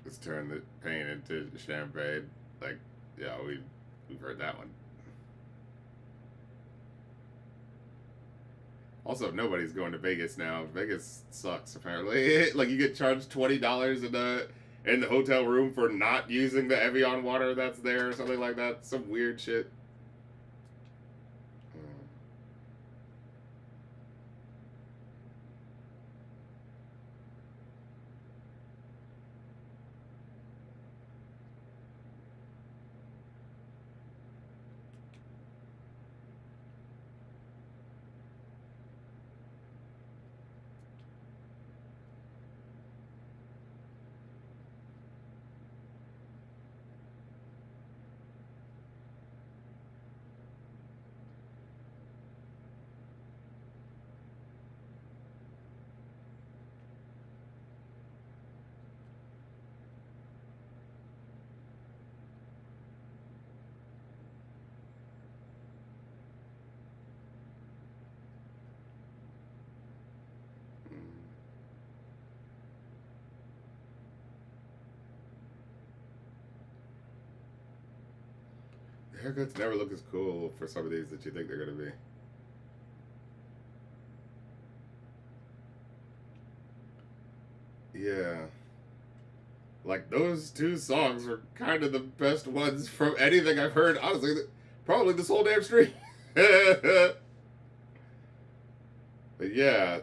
Just turn the pain into champagne. Like, yeah, we've heard that one. Also, nobody's going to Vegas now. Vegas sucks apparently. Like you get charged $20 in the hotel room for not using the Evian water that's there or something like that. Some weird shit. The haircuts never look as cool for some of these that you think they're gonna be. Yeah. Like those two songs were kind of the best ones from anything I've heard. Honestly, probably this whole damn stream. But yeah,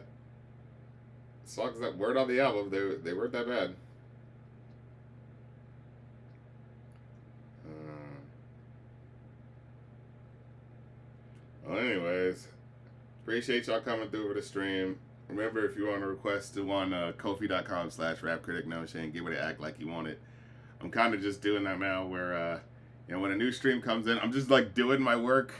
songs that weren't on the album, they weren't that bad. Uh, well, anyways, appreciate y'all coming through for the stream. Remember, if you want to request to on Kofi.com/rapcritic, get ready to act like you want it. I'm kind of just doing that now where, when a new stream comes in, I'm just like doing my work,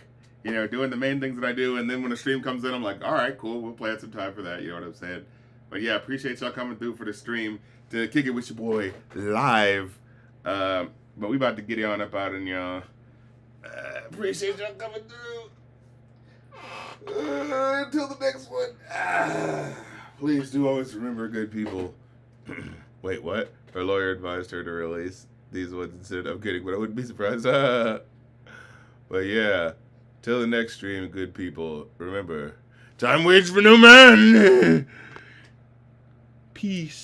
doing the main things that I do. And then when a stream comes in, I'm like, all right, cool, we'll play out some time for that. You know what I'm saying? But yeah, appreciate y'all coming through for the stream to kick it with your boy live. But we about to get on up out and y'all. Appreciate y'all coming through. Until the next one. Please do always remember, good people. Wait, what? Her lawyer advised her to release these ones instead. I'm kidding, but I wouldn't be surprised. But yeah, till the next stream, good people. Remember, time waits for no man. Peace.